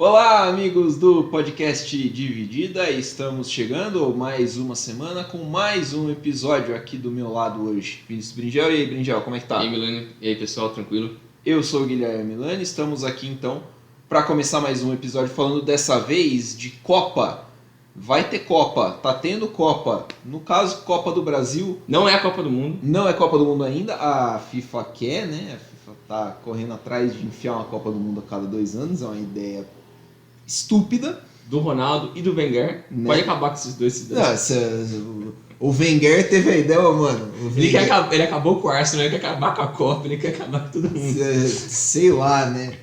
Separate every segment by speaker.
Speaker 1: Olá, amigos do podcast Dividida, estamos chegando mais uma semana com mais um episódio aqui do meu lado hoje. Vinícius Bringel, e aí Bringel, como é que tá?
Speaker 2: E aí, Milani? E aí, pessoal, tranquilo?
Speaker 1: Eu sou o Guilherme Milani, estamos aqui então para começar mais um episódio falando dessa vez de Copa. Vai ter Copa, tá tendo Copa, no caso Copa do Brasil.
Speaker 2: Não é a Copa do Mundo.
Speaker 1: Não é Copa do Mundo ainda, a FIFA quer, né? A FIFA tá correndo atrás de enfiar uma Copa do Mundo a cada 2 anos, é uma ideia estúpida.
Speaker 2: Do Ronaldo e do Wenger.
Speaker 1: Né?
Speaker 2: Pode acabar com esses dois cidadãos.
Speaker 1: O Wenger teve a ideia, mano.
Speaker 2: Ele acabou com o Arsenal, ele quer acabar com a Copa, ele quer acabar com todo mundo.
Speaker 1: Sei lá, né?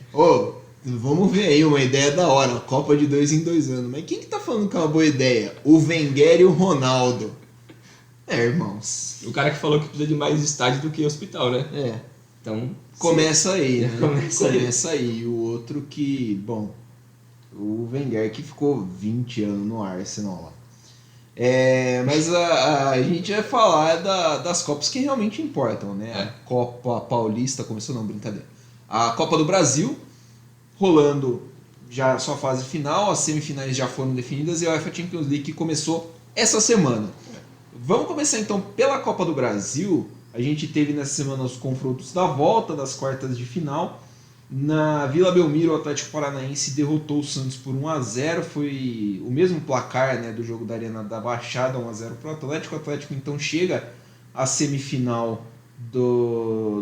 Speaker 1: Vamos ver aí uma ideia da hora, uma Copa de 2 em 2 anos. Mas quem que tá falando que é uma boa ideia? O Wenger e o Ronaldo. Irmãos.
Speaker 2: O cara que falou que precisa de mais estádio do que hospital, né?
Speaker 1: É.
Speaker 2: Então,
Speaker 1: Começa aí, né?
Speaker 2: Começa aí.
Speaker 1: E o outro que, bom, o Wenger que ficou 20 anos no Arsenal lá. Mas a gente vai falar das Copas que realmente importam, né? A Copa Paulista começou, não, brincadeira. A Copa do Brasil, rolando já a sua fase final, as semifinais já foram definidas e a UEFA Champions League que começou essa semana. Vamos começar então pela Copa do Brasil. A gente teve nessa semana os confrontos da volta das quartas de final. Na Vila Belmiro, o Atlético Paranaense derrotou o Santos por 1-0. Foi o mesmo placar, né, do jogo da Arena da Baixada, 1-0 para o Atlético. O Atlético então chega à semifinal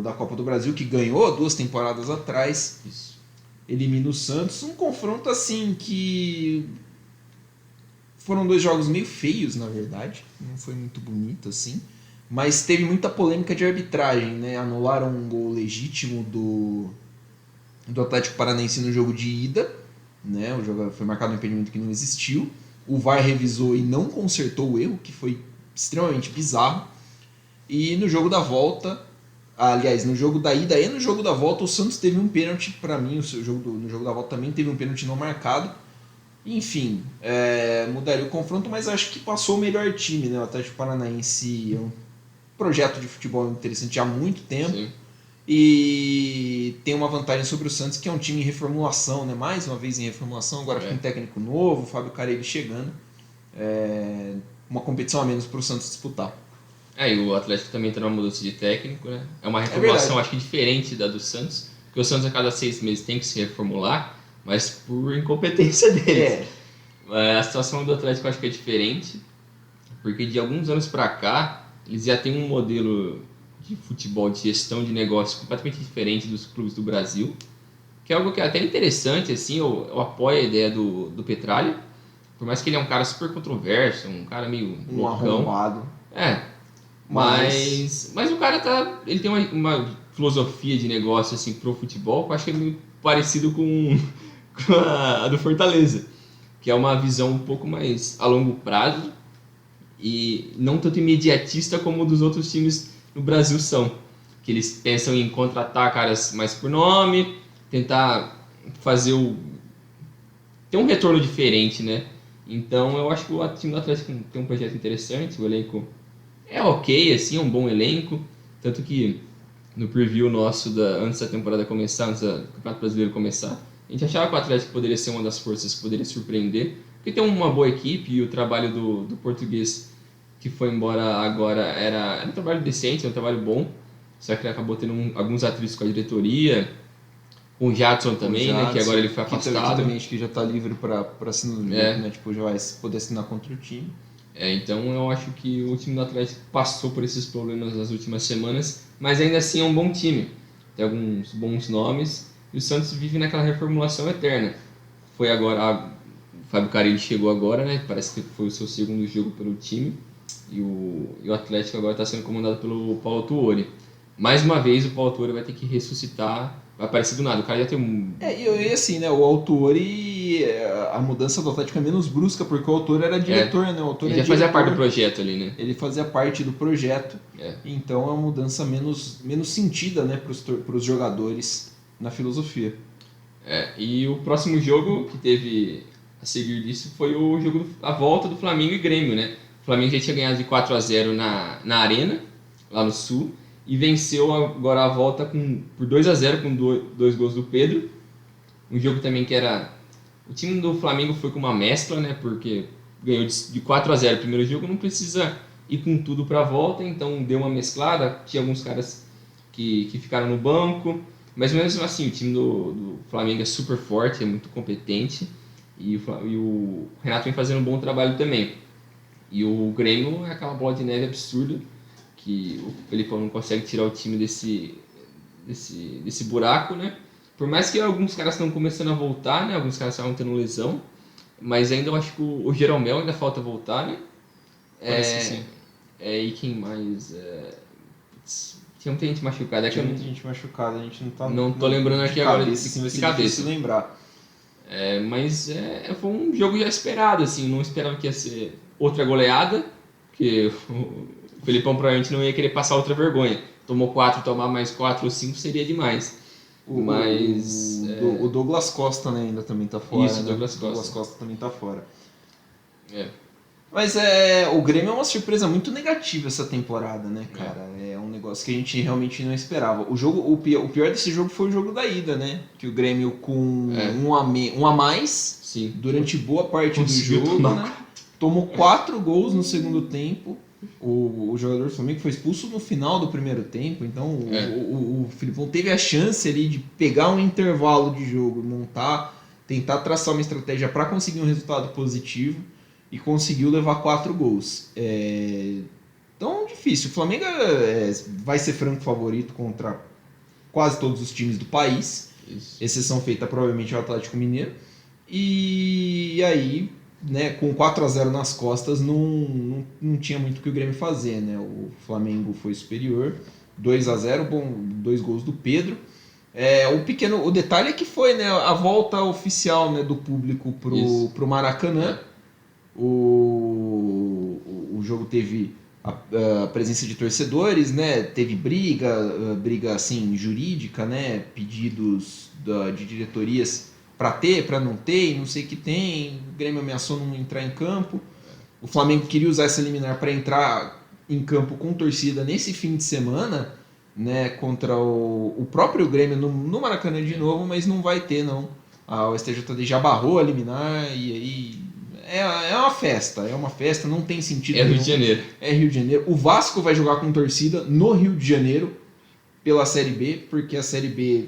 Speaker 1: da Copa do Brasil, que ganhou 2 temporadas atrás.
Speaker 2: Isso.
Speaker 1: Elimina o Santos. Um confronto assim que foram 2 jogos meio feios, na verdade. Não foi muito bonito assim. Mas teve muita polêmica de arbitragem, né? Anularam um gol legítimo do Atlético Paranaense no jogo de ida, né? O jogo foi marcado um impedimento que não existiu. O VAR revisou e não consertou o erro, que foi extremamente bizarro. E no jogo da volta, aliás, no jogo da ida e no jogo da volta, o Santos teve um pênalti, para mim, no jogo da volta também teve um pênalti não marcado. Enfim, mudaria o confronto, mas acho que passou o melhor time, né? O Atlético Paranaense é um projeto de futebol interessante há muito tempo.
Speaker 2: Sim.
Speaker 1: E tem uma vantagem sobre o Santos, que é um time em reformulação, né? Mais uma vez em reformulação, agora com um técnico novo, o Fábio Carelli chegando. Uma competição a menos para o Santos disputar.
Speaker 2: E o Atlético também está numa mudança de técnico, né? É uma reformulação, acho que diferente da do Santos, porque o Santos a cada 6 meses tem que se reformular, mas por incompetência deles. A situação do Atlético eu acho que é diferente, porque de alguns anos para cá, eles já têm um modelo de futebol, de gestão de negócio completamente diferente dos clubes do Brasil, que é algo que é até interessante, assim, eu apoio a ideia do Petralha, por mais que ele é um cara super controverso, um cara meio loucão.
Speaker 1: Arrombado.
Speaker 2: Mas o cara ele tem uma filosofia de negócio assim pro futebol que eu acho que é meio parecido com a do Fortaleza, que é uma visão um pouco mais a longo prazo e não tanto imediatista como dos outros times no Brasil são, que eles pensam em contratar caras mais por nome, tentar fazer ter um retorno diferente, né? Então eu acho que o time do Atlético tem um projeto interessante, o elenco é ok, assim, é um bom elenco, tanto que no preview nosso antes da temporada começar, antes do Campeonato Brasileiro começar, a gente achava que o Atlético poderia ser uma das forças que poderia surpreender, porque tem uma boa equipe e o trabalho do português que foi embora agora era um trabalho decente, um trabalho bom, só que ele acabou tendo alguns atritos com a diretoria, com o Jadson também, né, que agora ele foi afastado.
Speaker 1: Que também acho que já está livre para assinar, né, tipo, já vai poder assinar contra o time.
Speaker 2: Então eu acho que o time do Atlético passou por esses problemas nas últimas semanas, mas ainda assim é um bom time, tem alguns bons nomes, e o Santos vive naquela reformulação eterna. Foi agora, o Fábio Carelli chegou agora, né, parece que foi o seu segundo jogo pelo time, e o Atlético agora está sendo comandado pelo Paulo Tuori. Mais uma vez o Paulo Tuori vai ter que ressuscitar, vai aparecer do nada, o cara já tem
Speaker 1: E assim, né, o Autori, a mudança do Atlético é menos brusca, porque o Autori era diretor, né, o Autori
Speaker 2: ele já fazia parte do projeto ali, né?
Speaker 1: Ele fazia parte do projeto, então é uma mudança menos sentida, né, para os jogadores na filosofia.
Speaker 2: E o próximo jogo que teve a seguir disso foi a volta do Flamengo e Grêmio, né? O Flamengo já tinha ganhado de 4-0 na Arena, lá no Sul, e venceu agora a volta por 2-0 com 2 gols do Pedro. Um jogo também que era O time do Flamengo foi com uma mescla, né? Porque ganhou de 4-0 o primeiro jogo, não precisa ir com tudo para a volta, então deu uma mesclada. Tinha alguns caras que ficaram no banco, mas mesmo assim o time do Flamengo é super forte, é muito competente e o Renato vem fazendo um bom trabalho também. E o Grêmio é aquela bola de neve absurda que o Felipão não consegue tirar o time desse buraco, né? Por mais que alguns caras estão começando a voltar, né? Alguns caras estavam tendo lesão, mas ainda eu acho que o Jeromel ainda falta voltar, né?
Speaker 1: Parece que sim.
Speaker 2: E quem mais? Tinha muita gente machucada.
Speaker 1: Tinha muita gente machucada, a gente não tá...
Speaker 2: Não tô lembrando aqui agora
Speaker 1: cabeça, assim, vai
Speaker 2: de
Speaker 1: ser
Speaker 2: cabeça.
Speaker 1: difícil lembrar.
Speaker 2: Mas foi um jogo já esperado, assim, não esperava que ia ser outra goleada, porque o Felipão provavelmente não ia querer passar outra vergonha. Tomou 4, tomar mais 4 ou 5 seria demais.
Speaker 1: O Douglas Costa, né, ainda também tá fora.
Speaker 2: Isso,
Speaker 1: né?
Speaker 2: Douglas Costa.
Speaker 1: Douglas Costa também tá fora.
Speaker 2: Mas
Speaker 1: o Grêmio é uma surpresa muito negativa essa temporada, né, cara? É um negócio que a gente realmente não esperava. O pior desse jogo foi o jogo da ida, né? Que o Grêmio com um a mais,
Speaker 2: sim,
Speaker 1: durante boa parte do jogo,
Speaker 2: tomar
Speaker 1: né? Tomou 4 gols no segundo tempo. O jogador do Flamengo foi expulso no final do primeiro tempo, então o Filipão teve a chance ali de pegar um intervalo de jogo, tentar traçar uma estratégia para conseguir um resultado positivo e conseguiu levar 4 gols. Tão difícil. O Flamengo vai ser franco favorito contra quase todos os times do país, exceção feita provavelmente ao Atlético Mineiro, e aí, né, com 4-0 nas costas, não tinha muito o que o Grêmio fazer, né? O Flamengo foi superior, 2-0, 2 gols do Pedro. O detalhe é que foi, né, a volta oficial, né, do público pro Maracanã. O jogo teve a presença de torcedores, né? Teve briga assim, jurídica, né? Pedidos de diretorias para ter, para não ter, e não sei o que tem. O Grêmio ameaçou não entrar em campo. O Flamengo queria usar essa liminar para entrar em campo com torcida nesse fim de semana, né? Contra o próprio Grêmio no Maracanã de novo, mas não vai ter, não. O STJD já barrou a liminar e aí é uma festa, não tem sentido.
Speaker 2: Rio de Janeiro.
Speaker 1: É Rio de Janeiro. O Vasco vai jogar com torcida no Rio de Janeiro pela Série B, porque a Série B...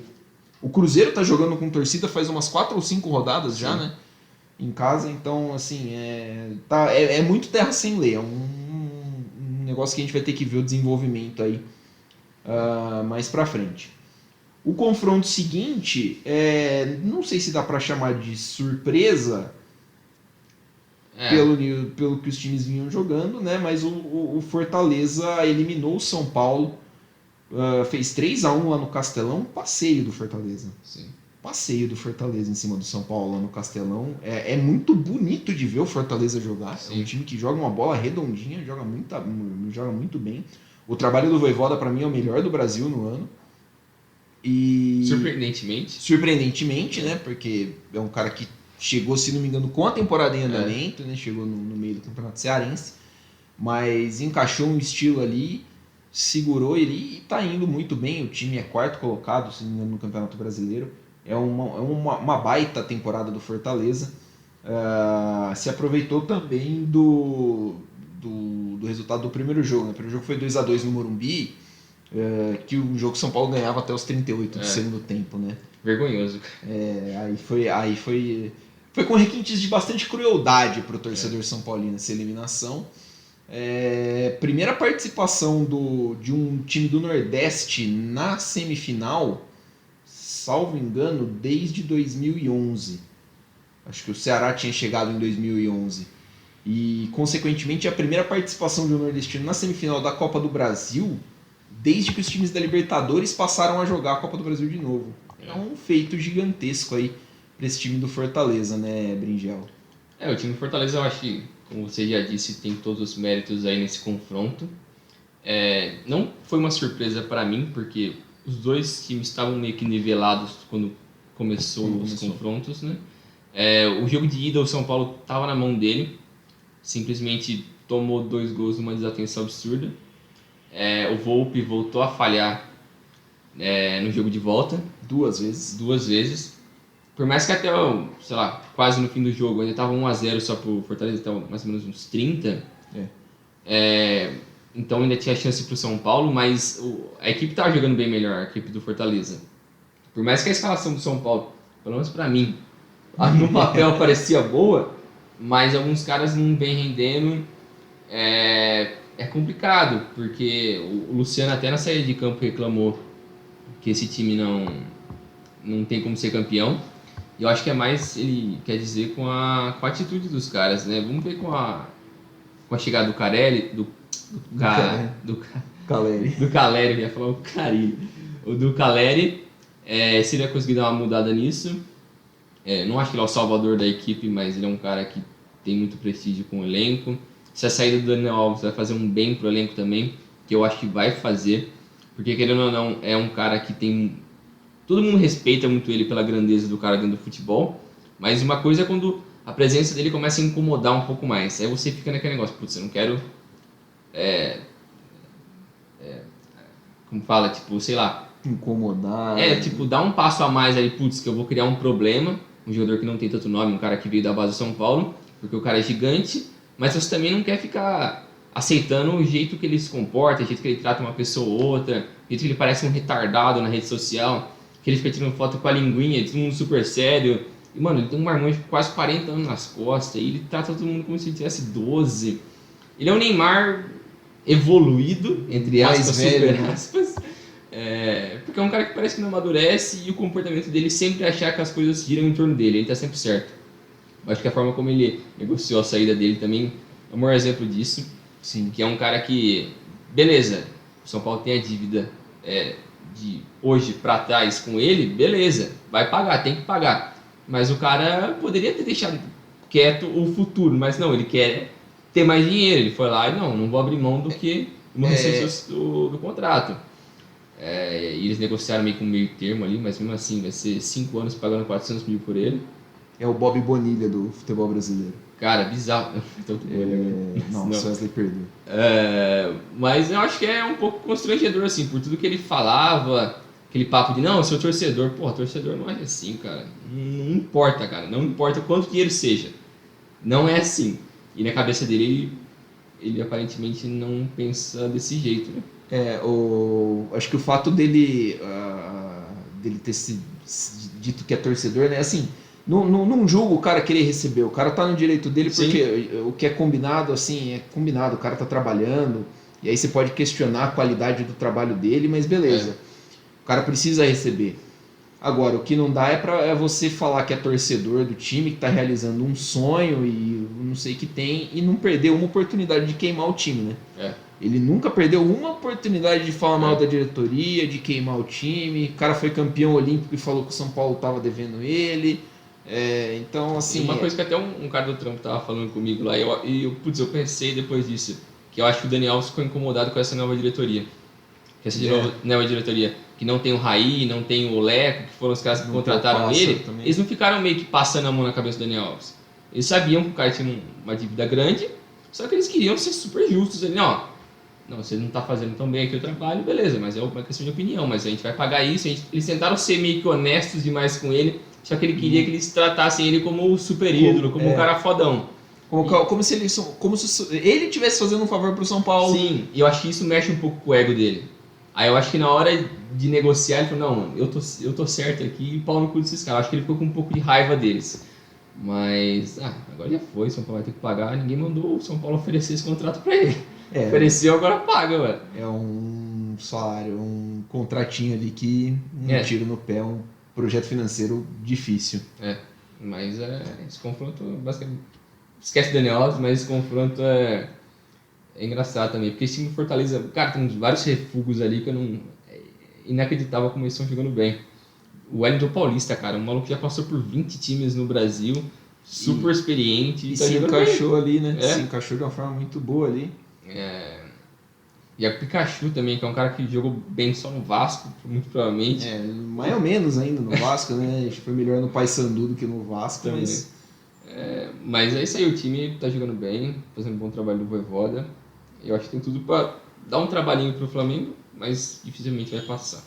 Speaker 1: O Cruzeiro tá jogando com torcida faz umas 4 ou 5 rodadas já, né? Em casa, então, assim, é muito terra sem lei. É um negócio que a gente vai ter que ver o desenvolvimento aí mais pra frente. O confronto seguinte, não sei se dá pra chamar de surpresa, pelo que os times vinham jogando, né? Mas o Fortaleza eliminou o São Paulo, fez 3-1 lá no Castelão, passeio do Fortaleza.
Speaker 2: Sim.
Speaker 1: Passeio do Fortaleza em cima do São Paulo lá no Castelão. É muito bonito de ver o Fortaleza jogar.
Speaker 2: Sim.
Speaker 1: É um time que joga uma bola redondinha, joga muito bem. O trabalho do Vojvoda, para mim, é o melhor do Brasil no ano. E surpreendentemente, né? Porque é um cara que chegou, se não me engano, com a temporada em andamento, né? Chegou no meio do Campeonato Cearense, mas encaixou um estilo ali, segurou ele e tá indo muito bem. O time é 4º colocado, se não me engano, no Campeonato Brasileiro. É uma baita temporada do Fortaleza. Se aproveitou também do resultado do primeiro jogo, né? O primeiro jogo foi 2-2 no Morumbi, que o jogo São Paulo ganhava até os 38 do segundo tempo, né?
Speaker 2: Vergonhoso.
Speaker 1: Aí foi com requintes de bastante crueldade pro torcedor São Paulino essa eliminação. Primeira participação de um time do Nordeste na semifinal, salvo engano, desde 2011. Acho que o Ceará tinha chegado em 2011. E, consequentemente, a primeira participação de um nordestino na semifinal da Copa do Brasil, desde que os times da Libertadores passaram a jogar a Copa do Brasil de novo. É um feito gigantesco aí para esse time do Fortaleza, né, Bringel?
Speaker 2: O time do Fortaleza, eu acho que, como você já disse, tem todos os méritos aí nesse confronto. Não foi uma surpresa para mim, porque os dois times estavam meio que nivelados quando começou os confrontos, né? O jogo de ida, o São Paulo estava na mão dele, simplesmente tomou 2 gols numa desatenção absurda. O Volpi voltou a falhar no jogo de volta.
Speaker 1: 2 vezes.
Speaker 2: por mais que até, sei lá, quase no fim do jogo ainda tava 1-0 só pro Fortaleza, então mais ou menos uns 30. Então ainda tinha chance pro São Paulo, mas a equipe tava jogando bem melhor, a equipe do Fortaleza. Por mais que a escalação do São Paulo, pelo menos pra mim, no papel parecia boa, mas alguns caras não vem rendendo. É complicado, porque o Luciano até na saída de campo reclamou que esse time não tem como ser campeão. E eu acho que é mais, ele quer dizer, com a atitude dos caras, né? Vamos ver com a chegada do Carelli,
Speaker 1: Caleri.
Speaker 2: do Caleri, eu ia falar o Carilli. O do Caleri, se ele vai conseguir dar uma mudada nisso. Não acho que ele é o salvador da equipe, mas ele é um cara que tem muito prestígio com o elenco. Se a saída do Daniel Alves vai fazer um bem pro elenco também, que eu acho que vai fazer, porque querendo ou não, é um cara que tem... Todo mundo respeita muito ele pela grandeza do cara dentro do futebol, mas uma coisa é quando a presença dele começa a incomodar um pouco mais. Aí você fica naquele negócio, putz, eu não quero... como fala, tipo, sei lá...
Speaker 1: Incomodar.
Speaker 2: Tipo, dar um passo a mais aí, putz, que eu vou criar um problema, um jogador que não tem tanto nome, um cara que veio da base do São Paulo, porque o cara é gigante, mas você também não quer ficar aceitando o jeito que ele se comporta, o jeito que ele trata uma pessoa ou outra, o jeito que ele parece um retardado na rede social, que ele fica tirando foto com a linguinha, todo mundo super sério. E, mano, ele tem um marmanjo de quase 40 anos nas costas, e ele trata todo mundo como se ele tivesse 12. Ele é um Neymar evoluído, entre aspas, super aspas. Porque é um cara que parece que não amadurece e o comportamento dele sempre é achar que as coisas giram em torno dele, ele tá sempre certo. Eu acho que a forma como ele negociou a saída dele também é o maior exemplo disso.
Speaker 1: Sim.
Speaker 2: Que é um cara que, beleza, o São Paulo tem a dívida de hoje pra trás com ele, beleza, vai pagar, tem que pagar. Mas o cara poderia ter deixado quieto o futuro, mas não, ele quer ter mais dinheiro. Ele foi lá e não vou abrir mão do que uma receita do contrato. E eles negociaram meio com meio termo ali, mas mesmo assim vai ser 5 anos pagando 400 mil por ele.
Speaker 1: É o Bob Bonilha do futebol brasileiro.
Speaker 2: Cara, bizarro.
Speaker 1: Nossa, Wesley perdeu.
Speaker 2: Mas eu acho que é um pouco constrangedor, assim, por tudo que ele falava, aquele papo de, não, eu sou torcedor. Porra, torcedor não é assim, cara. Não importa, cara. Não importa quanto dinheiro seja. Não é assim. E na cabeça dele, ele aparentemente não pensa desse jeito, né?
Speaker 1: Acho que o fato dele ter se dito que é torcedor, né? Assim, não julgo o cara querer receber. O cara tá no direito dele, porque o que é combinado, assim, é combinado. O cara tá trabalhando, e aí você pode questionar a qualidade do trabalho dele, mas beleza. O cara precisa receber. Agora, o que não dá é você falar que é torcedor do time, que tá realizando um sonho e não sei o que tem, e não perder uma oportunidade de queimar o time, né? Ele nunca perdeu uma oportunidade de falar mal da diretoria, de queimar o time. O cara foi campeão olímpico e falou que o São Paulo tava devendo ele. Então, assim...
Speaker 2: Uma coisa que até um cara do trampo tava falando comigo lá, e eu pensei depois disso, que eu acho que o Daniel ficou incomodado com essa nova diretoria. Que essa nova diretoria, que não tem o Raí, não tem o Leco, que foram os caras que contrataram ele, também. Eles não ficaram meio que passando a mão na cabeça do Daniel Alves. Eles sabiam que o cara tinha uma dívida grande, só que eles queriam ser super justos ali, não, você não tá fazendo tão bem aqui o trabalho, beleza, mas é uma questão de opinião, mas a gente vai pagar isso. Eles tentaram ser meio que honestos demais com ele, só que ele queria que eles tratassem ele como o super ídolo, como um cara fodão.
Speaker 1: Como se ele estivesse fazendo um favor pro São Paulo.
Speaker 2: Sim, e eu acho que isso mexe um pouco com o ego dele. Aí eu acho que na hora de negociar, ele falou, não, eu tô certo aqui e pau no cu desses caras. Eu acho que ele ficou com um pouco de raiva deles. Mas, agora já foi, São Paulo vai ter que pagar. Ninguém mandou o São Paulo oferecer esse contrato pra ele. Ofereceu, agora paga, ué.
Speaker 1: É um salário, um contratinho ali que um tiro no pé, um projeto financeiro difícil.
Speaker 2: Mas esse confronto, basicamente, esquece Daniel Alves, mas esse confronto é engraçado também, porque esse time Fortaleza, cara, tem vários refugos ali que eu não... É inacreditável como eles estão jogando bem. O Wellington Paulista, cara, um maluco que já passou por 20 times no Brasil, super experiente.
Speaker 1: E tá se encaixou ali, né? Se encaixou de uma forma muito boa ali.
Speaker 2: E a Pikachu também, que é um cara que jogou bem só no Vasco, muito provavelmente.
Speaker 1: Mais ou menos ainda no Vasco, né? Acho que foi melhor no Paysandu do que no Vasco, também.
Speaker 2: Mas é isso aí, o time tá jogando bem, fazendo um bom trabalho do Vojvoda. Eu acho que tem tudo pra dar um trabalhinho pro Flamengo, mas dificilmente vai passar.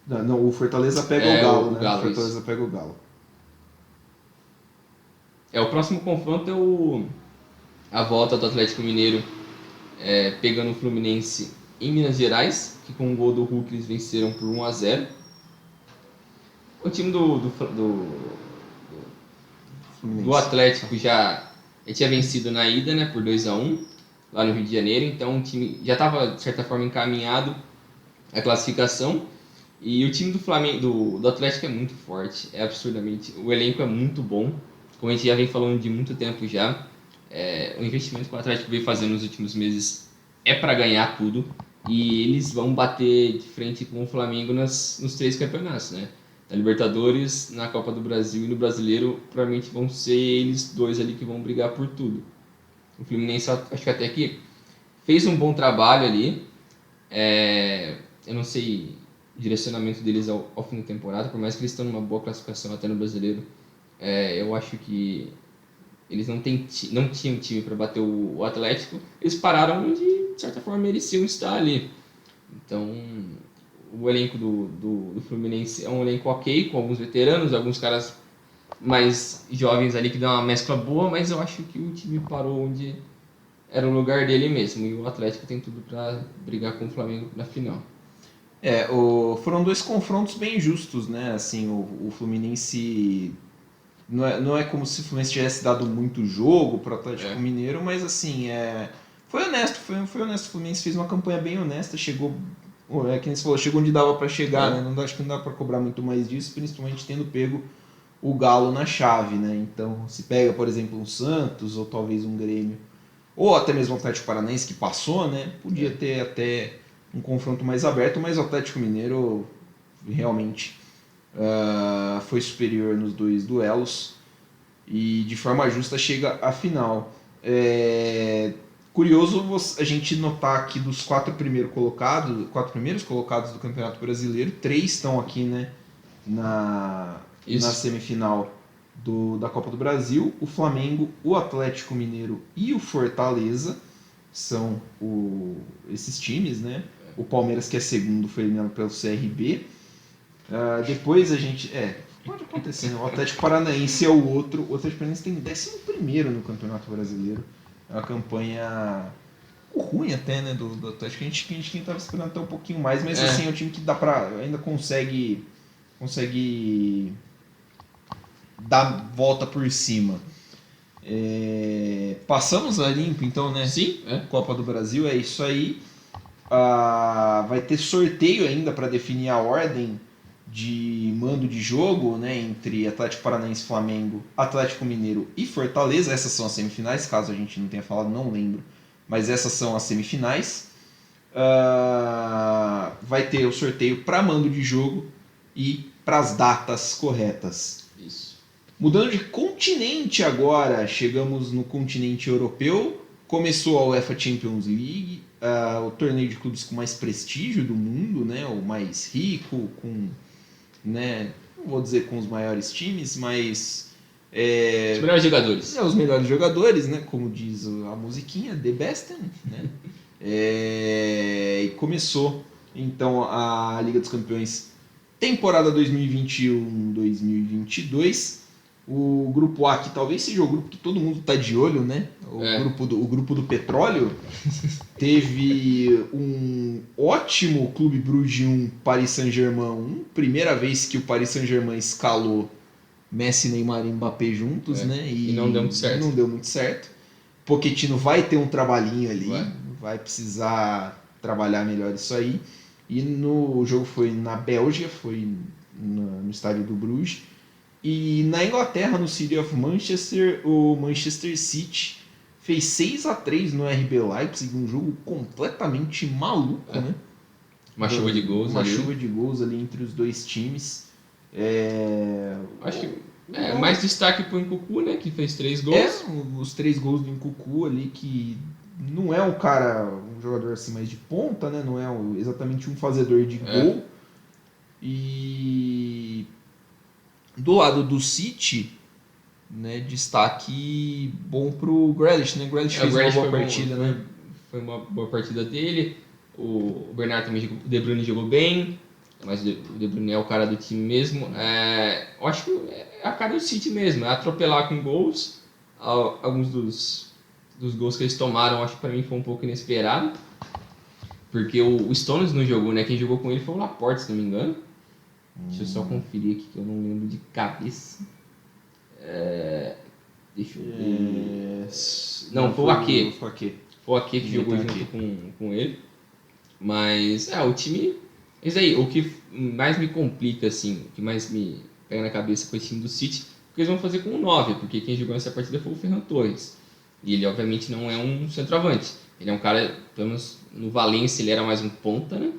Speaker 1: Não, o Fortaleza pega o Galo, né?
Speaker 2: O Galo,
Speaker 1: o Fortaleza pega o Galo.
Speaker 2: O próximo confronto a volta do Atlético Mineiro pegando o Fluminense em Minas Gerais, que com o gol do Hulk eles venceram por 1-0. O time do Atlético já tinha vencido na ida, né, por 2-1 lá no Rio de Janeiro, então o time já estava de certa forma encaminhado a classificação. E o time do Flamengo, do Atlético é muito forte, é absurdamente, o elenco é muito bom, como a gente já vem falando de muito tempo já. O investimento que o Atlético veio fazendo nos últimos meses é para ganhar tudo, e eles vão bater de frente com o Flamengo nos 3 campeonatos, né? Na Libertadores, na Copa do Brasil e no Brasileiro, provavelmente vão ser eles dois ali que vão brigar por tudo. O Fluminense, acho que até que fez um bom trabalho ali. Eu não sei o direcionamento deles ao fim da temporada, por mais que eles estão numa boa classificação até no Brasileiro. Eu acho que eles não tinham time para bater o Atlético. Eles pararam onde, de certa forma, mereciam estar ali. Então, o elenco do Fluminense é um elenco ok, com alguns veteranos, alguns caras mais jovens ali que dão uma mescla boa, mas eu acho que o time parou onde era o lugar dele mesmo, e o Atlético tem tudo para brigar com o Flamengo na final.
Speaker 1: Foram 2 confrontos bem justos, né? Assim, o Fluminense não é como se o Fluminense tivesse dado muito jogo para o Atlético Mineiro, mas assim, foi honesto, foi honesto. O Fluminense fez uma campanha bem honesta, chegou, que nem você falou, chegou onde dava para chegar, né? Acho que não dá para cobrar muito mais disso, principalmente tendo pego o Galo na chave, né? Então, se pega, por exemplo, um Santos ou talvez um Grêmio, ou até mesmo o Atlético Paranaense que passou, né? Podia ter até um confronto mais aberto, mas o Atlético Mineiro realmente foi superior nos 2 duelos e de forma justa chega à final. Curioso a gente notar que dos 4 primeiros colocados do Campeonato Brasileiro, 3 estão aqui, né, na semifinal da Copa do Brasil. O Flamengo, o Atlético Mineiro e o Fortaleza são esses times, né? O Palmeiras, que é segundo, foi eliminado pelo CRB. Depois a gente... pode acontecer, né? O Atlético Paranaense é o outro. O Atlético Paranaense tem 11º no Campeonato Brasileiro. É uma campanha ruim até, né, do Atlético. A gente estava esperando até um pouquinho mais, mas assim, é um time que dá pra, ainda consegue dar volta por cima. Passamos a limpo, então, né?
Speaker 2: Sim.
Speaker 1: Copa do Brasil, é isso aí. Vai ter sorteio ainda para definir a ordem de mando de jogo, né, entre Atlético Paranaense, Flamengo, Atlético Mineiro e Fortaleza. Essas são as semifinais, caso a gente não tenha falado, não lembro, mas essas são as semifinais. Vai ter o sorteio para mando de jogo e para as datas corretas.
Speaker 2: Isso.
Speaker 1: Mudando de continente agora, chegamos no continente europeu. Começou a UEFA Champions League, o torneio de clubes com mais prestígio do mundo, né, o mais rico, com, né, não vou dizer com os maiores times, mas
Speaker 2: os melhores jogadores.
Speaker 1: Os melhores jogadores, né, como diz a musiquinha, The Best, né? E começou então a Liga dos Campeões, temporada 2021-2022. O grupo A, que talvez seja o grupo que todo mundo está de olho, né? O grupo do petróleo. Teve um ótimo Clube Brugge 1, Paris Saint-Germain 1. Primeira vez que o Paris Saint-Germain escalou Messi, Neymar e Mbappé juntos, né?
Speaker 2: E não deu muito certo.
Speaker 1: Não deu muito certo. Pochettino vai ter um trabalhinho ali. Vai precisar trabalhar melhor isso aí. E o jogo foi na Bélgica, foi no estádio do Bruges. E na Inglaterra, no City of Manchester, o Manchester City fez 6-3 no RB Leipzig, um jogo completamente maluco, né?
Speaker 2: Uma chuva de gols ali.
Speaker 1: Chuva de gols ali entre os dois times.
Speaker 2: Acho que mais destaque pro Nkunku, né, que fez 3 gols.
Speaker 1: Os 3 gols do Nkunku ali, que não é um jogador assim mais de ponta, né? Não é exatamente um fazedor de gol. E do lado do City, né, destaque bom pro Grealish, né? Grealish fez uma boa partida, né?
Speaker 2: Foi uma boa partida dele. O Bernardo também jogou, o De Bruyne jogou bem, mas o De Bruyne é o cara do time mesmo. Eu acho que é a cara do City mesmo, é atropelar com gols alguns dos gols que eles tomaram, acho que pra mim foi um pouco inesperado. Porque o Stones não jogou, né? Quem jogou com ele foi o Laporte, se não me engano. Deixa eu só conferir aqui que eu não lembro de cabeça. Deixa eu ver. Não, foi o Ake. Foi o Ake que jogou junto com ele. Mas, o time... Isso aí, o que mais me complica, assim, o que mais me pega na cabeça com esse time do City, o que eles vão fazer com o 9, porque quem jogou nessa partida foi o Ferran Torres. E ele, obviamente, não é um centroavante. Ele é um cara, pelo menos no Valência, ele era mais um ponta, né?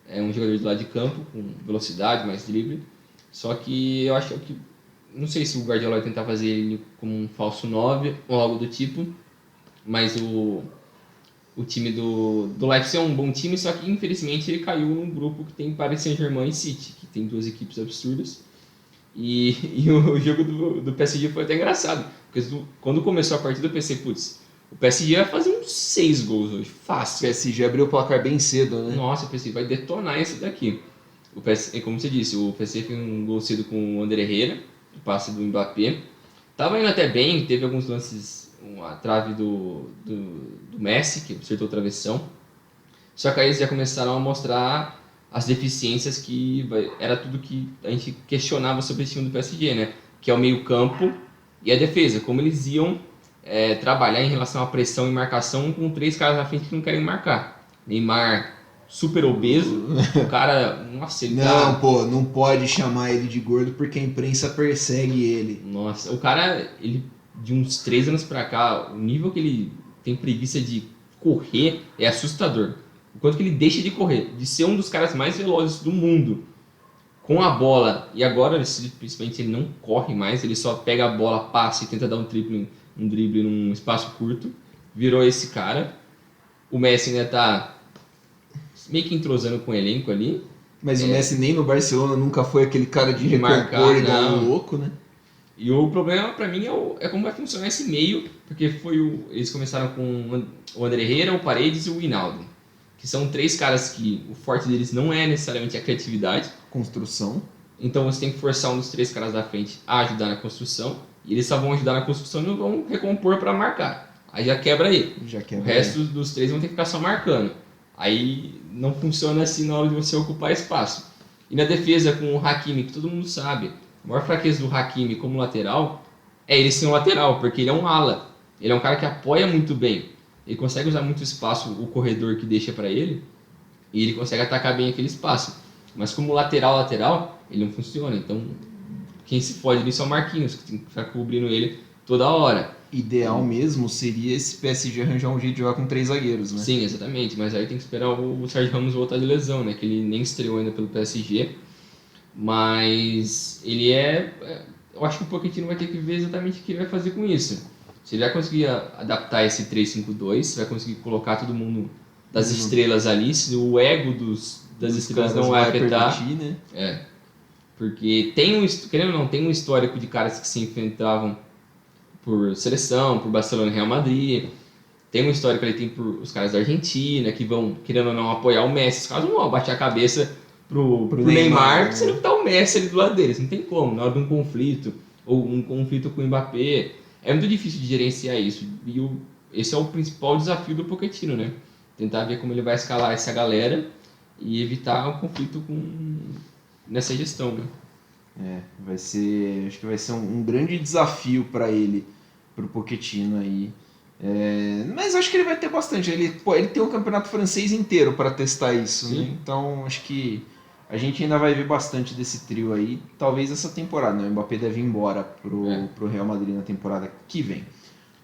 Speaker 2: É um jogador de lado de campo, com velocidade, mais drible. Só que eu acho que... Não sei se o Guardiola vai tentar fazer ele como um falso 9 ou algo do tipo, mas o time do Leipzig é um bom time, só que infelizmente ele caiu num grupo que tem Paris Saint-Germain e City, que tem duas equipes absurdas. E o jogo do PSG foi até engraçado, porque quando começou a partida eu pensei, putz, o PSG vai fazer uns 6 gols hoje, fácil.
Speaker 1: O PSG abriu o placar bem cedo, né?
Speaker 2: Nossa, o PSG vai detonar esse daqui. O PSG, como você disse, o PSG fez um gol cedo com o Ander Herrera, o passe do Mbappé. Tava indo até bem, teve alguns lances, a trave do Messi, que acertou a travessão. Só que aí eles já começaram a mostrar as deficiências que era tudo que a gente questionava sobre esse time do PSG, né? Que é o meio campo e a defesa, como eles iam trabalhar em relação à pressão e marcação com 3 caras na frente que não querem marcar. Neymar, super obeso, o cara, nossa, ele
Speaker 1: não pode chamar ele de gordo porque a imprensa persegue ele.
Speaker 2: Nossa, o cara, ele de uns 3 anos pra cá, o nível que ele tem preguiça de correr é assustador. O quanto que ele deixa de correr, de ser um dos caras mais velozes do mundo com a bola, e agora principalmente ele não corre mais, ele só pega a bola, passa e tenta dar um drible num espaço curto, virou esse cara. O Messi ainda tá meio que entrosando com o elenco ali.
Speaker 1: Mas o Messi nem no Barcelona nunca foi aquele cara de
Speaker 2: marcar
Speaker 1: igual um louco, né?
Speaker 2: E o problema pra mim é como vai funcionar esse meio, porque eles começaram com o Ander Herrera, o Paredes e o Wijnaldum, que são 3 caras que o forte deles não é necessariamente a criatividade.
Speaker 1: Construção.
Speaker 2: Então você tem que forçar um dos 3 caras da frente a ajudar na construção, e eles só vão ajudar na construção e não vão recompor pra marcar. Aí já quebra ele. O resto dos 3 vão ter que ficar só marcando. Aí não funciona assim na hora de você ocupar espaço. E na defesa com o Hakimi, que todo mundo sabe, a maior fraqueza do Hakimi como lateral é ele ser um lateral, porque ele é um ala. Ele é um cara que apoia muito bem. Ele consegue usar muito espaço, o corredor que deixa para ele, e ele consegue atacar bem aquele espaço. Mas como lateral, ele não funciona. Então, quem se fode nisso é o Marquinhos, que tem que ficar cobrindo ele toda hora.
Speaker 1: Ideal mesmo seria esse PSG arranjar um jeito de jogar com 3 zagueiros, né?
Speaker 2: Sim, exatamente. Mas aí tem que esperar o Sérgio Ramos voltar de lesão, né? Que ele nem estreou ainda pelo PSG. Mas ele eu acho que o Pochettino vai ter que ver exatamente o que ele vai fazer com isso. Se ele vai conseguir adaptar esse 3-5-2, se vai conseguir colocar todo mundo das estrelas ali, se o ego das estrelas não vai afetar.
Speaker 1: Permitir, né?
Speaker 2: Porque querendo ou não, tem um histórico de caras que se enfrentavam por seleção, por Barcelona e Real Madrid. Tem um histórico ali, tem por os caras da Argentina, que vão, querendo ou não, apoiar o Messi. Os caras não vão bater a cabeça pro Neymar, porque você não tá o Messi ali do lado deles. Não tem como, na hora de um conflito, ou um conflito com o Mbappé. É muito difícil de gerenciar isso. E esse é o principal desafio do Pochettino, né? Tentar ver como ele vai escalar essa galera e evitar um conflito nessa gestão, né?
Speaker 1: Acho que vai ser um grande desafio para ele, pro Pochettino aí. Mas acho que ele vai ter bastante. Ele tem o campeonato francês inteiro para testar isso, né? Então acho que a gente ainda vai ver bastante desse trio aí, talvez essa temporada, né? O Mbappé deve ir embora pro Real Madrid na temporada que vem.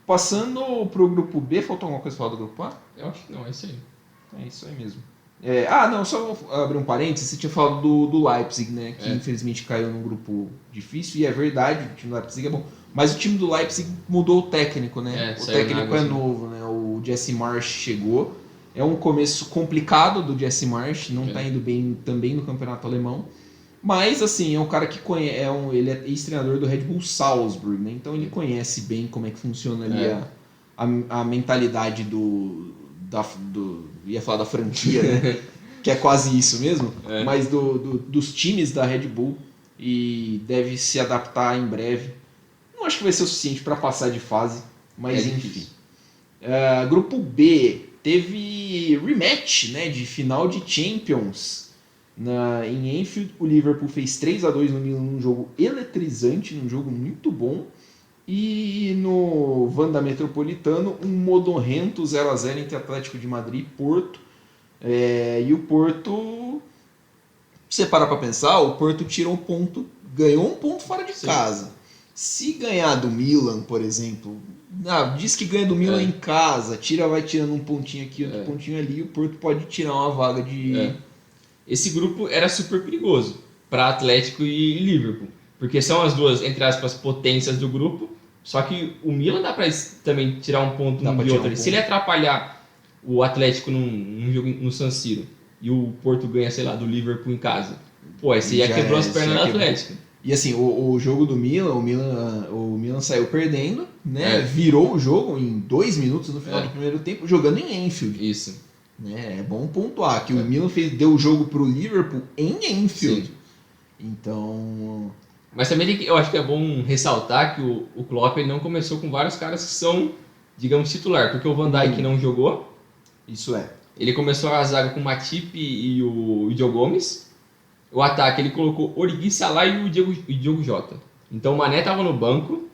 Speaker 1: Passando pro grupo B, faltou alguma coisa pra falar do grupo A?
Speaker 2: Eu acho que não, é isso aí.
Speaker 1: É isso aí mesmo. Não, só vou abrir um parênteses, você tinha falado do Leipzig, né? Que infelizmente caiu num grupo difícil, e é verdade, o time do Leipzig é bom. Mas o time do Leipzig mudou o técnico, né? O técnico é novo, né? O Jesse Marsch chegou. É um começo complicado do Jesse Marsch, não está indo bem também no campeonato alemão. Mas, assim, é um cara que ele é ex-treinador do Red Bull Salzburg, né? Então ele conhece bem como é que funciona ali a mentalidade ia falar da franquia, né? Que é quase isso mesmo, mas dos times da Red Bull, e deve se adaptar em breve. não acho que vai ser o suficiente para passar de fase, mas
Speaker 2: É
Speaker 1: enfim.
Speaker 2: difícil.
Speaker 1: Grupo B teve rematch, né, de final de Champions. Em Anfield, o Liverpool fez 3-2 no Milan num jogo eletrizante, num jogo muito bom. E no Wanda Metropolitano, um modorrento 0-0 entre Atlético de Madrid e Porto. E o Porto, se você parar para pensar, o Porto tirou um ponto, ganhou um ponto fora de
Speaker 2: Sim.
Speaker 1: casa. Se ganhar do Milan, por exemplo, diz que ganha do Milan em casa, vai tirando um pontinho aqui, outro pontinho ali, o Porto pode tirar uma vaga de...
Speaker 2: Esse grupo era super perigoso para Atlético e Liverpool, porque são as duas, entre aspas, potências do grupo, só que o Milan dá para também tirar um ponto um de outro. Se ele atrapalhar o Atlético num jogo no San Siro e o Porto ganha, sei lá, do Liverpool em casa, pô, esse já quebrou as pernas do Atlético.
Speaker 1: E assim, o jogo do Milan, o Milan saiu perdendo, né? Virou o jogo em 2 minutos no final do primeiro tempo, jogando em Anfield.
Speaker 2: Isso.
Speaker 1: É bom pontuar que o Milan deu o jogo pro Liverpool em Anfield.
Speaker 2: Sim.
Speaker 1: Então...
Speaker 2: Mas também eu acho que é bom ressaltar que o Klopp ele não começou com vários caras que são, digamos, titular, porque o Van Dijk não jogou.
Speaker 1: Isso é.
Speaker 2: Ele começou a zaga com o Matip e o Diogo Gomes. O ataque ele colocou Origi, Salah e o Diogo Jota. Então o Mané estava no banco,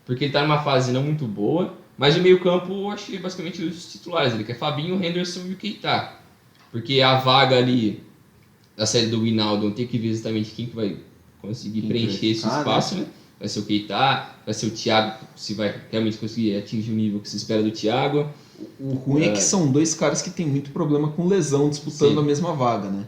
Speaker 2: porque ele está numa fase não muito boa. Mas o meio campo eu acho que é basicamente os titulares. Ele quer Fabinho, Henderson e o Keita. Porque a vaga ali da série do Wijnaldum tem que ver exatamente quem que vai conseguir preencher esse espaço, né? Vai ser o Keita, vai ser o Thiago, se vai realmente conseguir atingir o nível que se espera do Thiago.
Speaker 1: O ruim é que são dois caras que tem muito problema com lesão disputando a mesma vaga, né?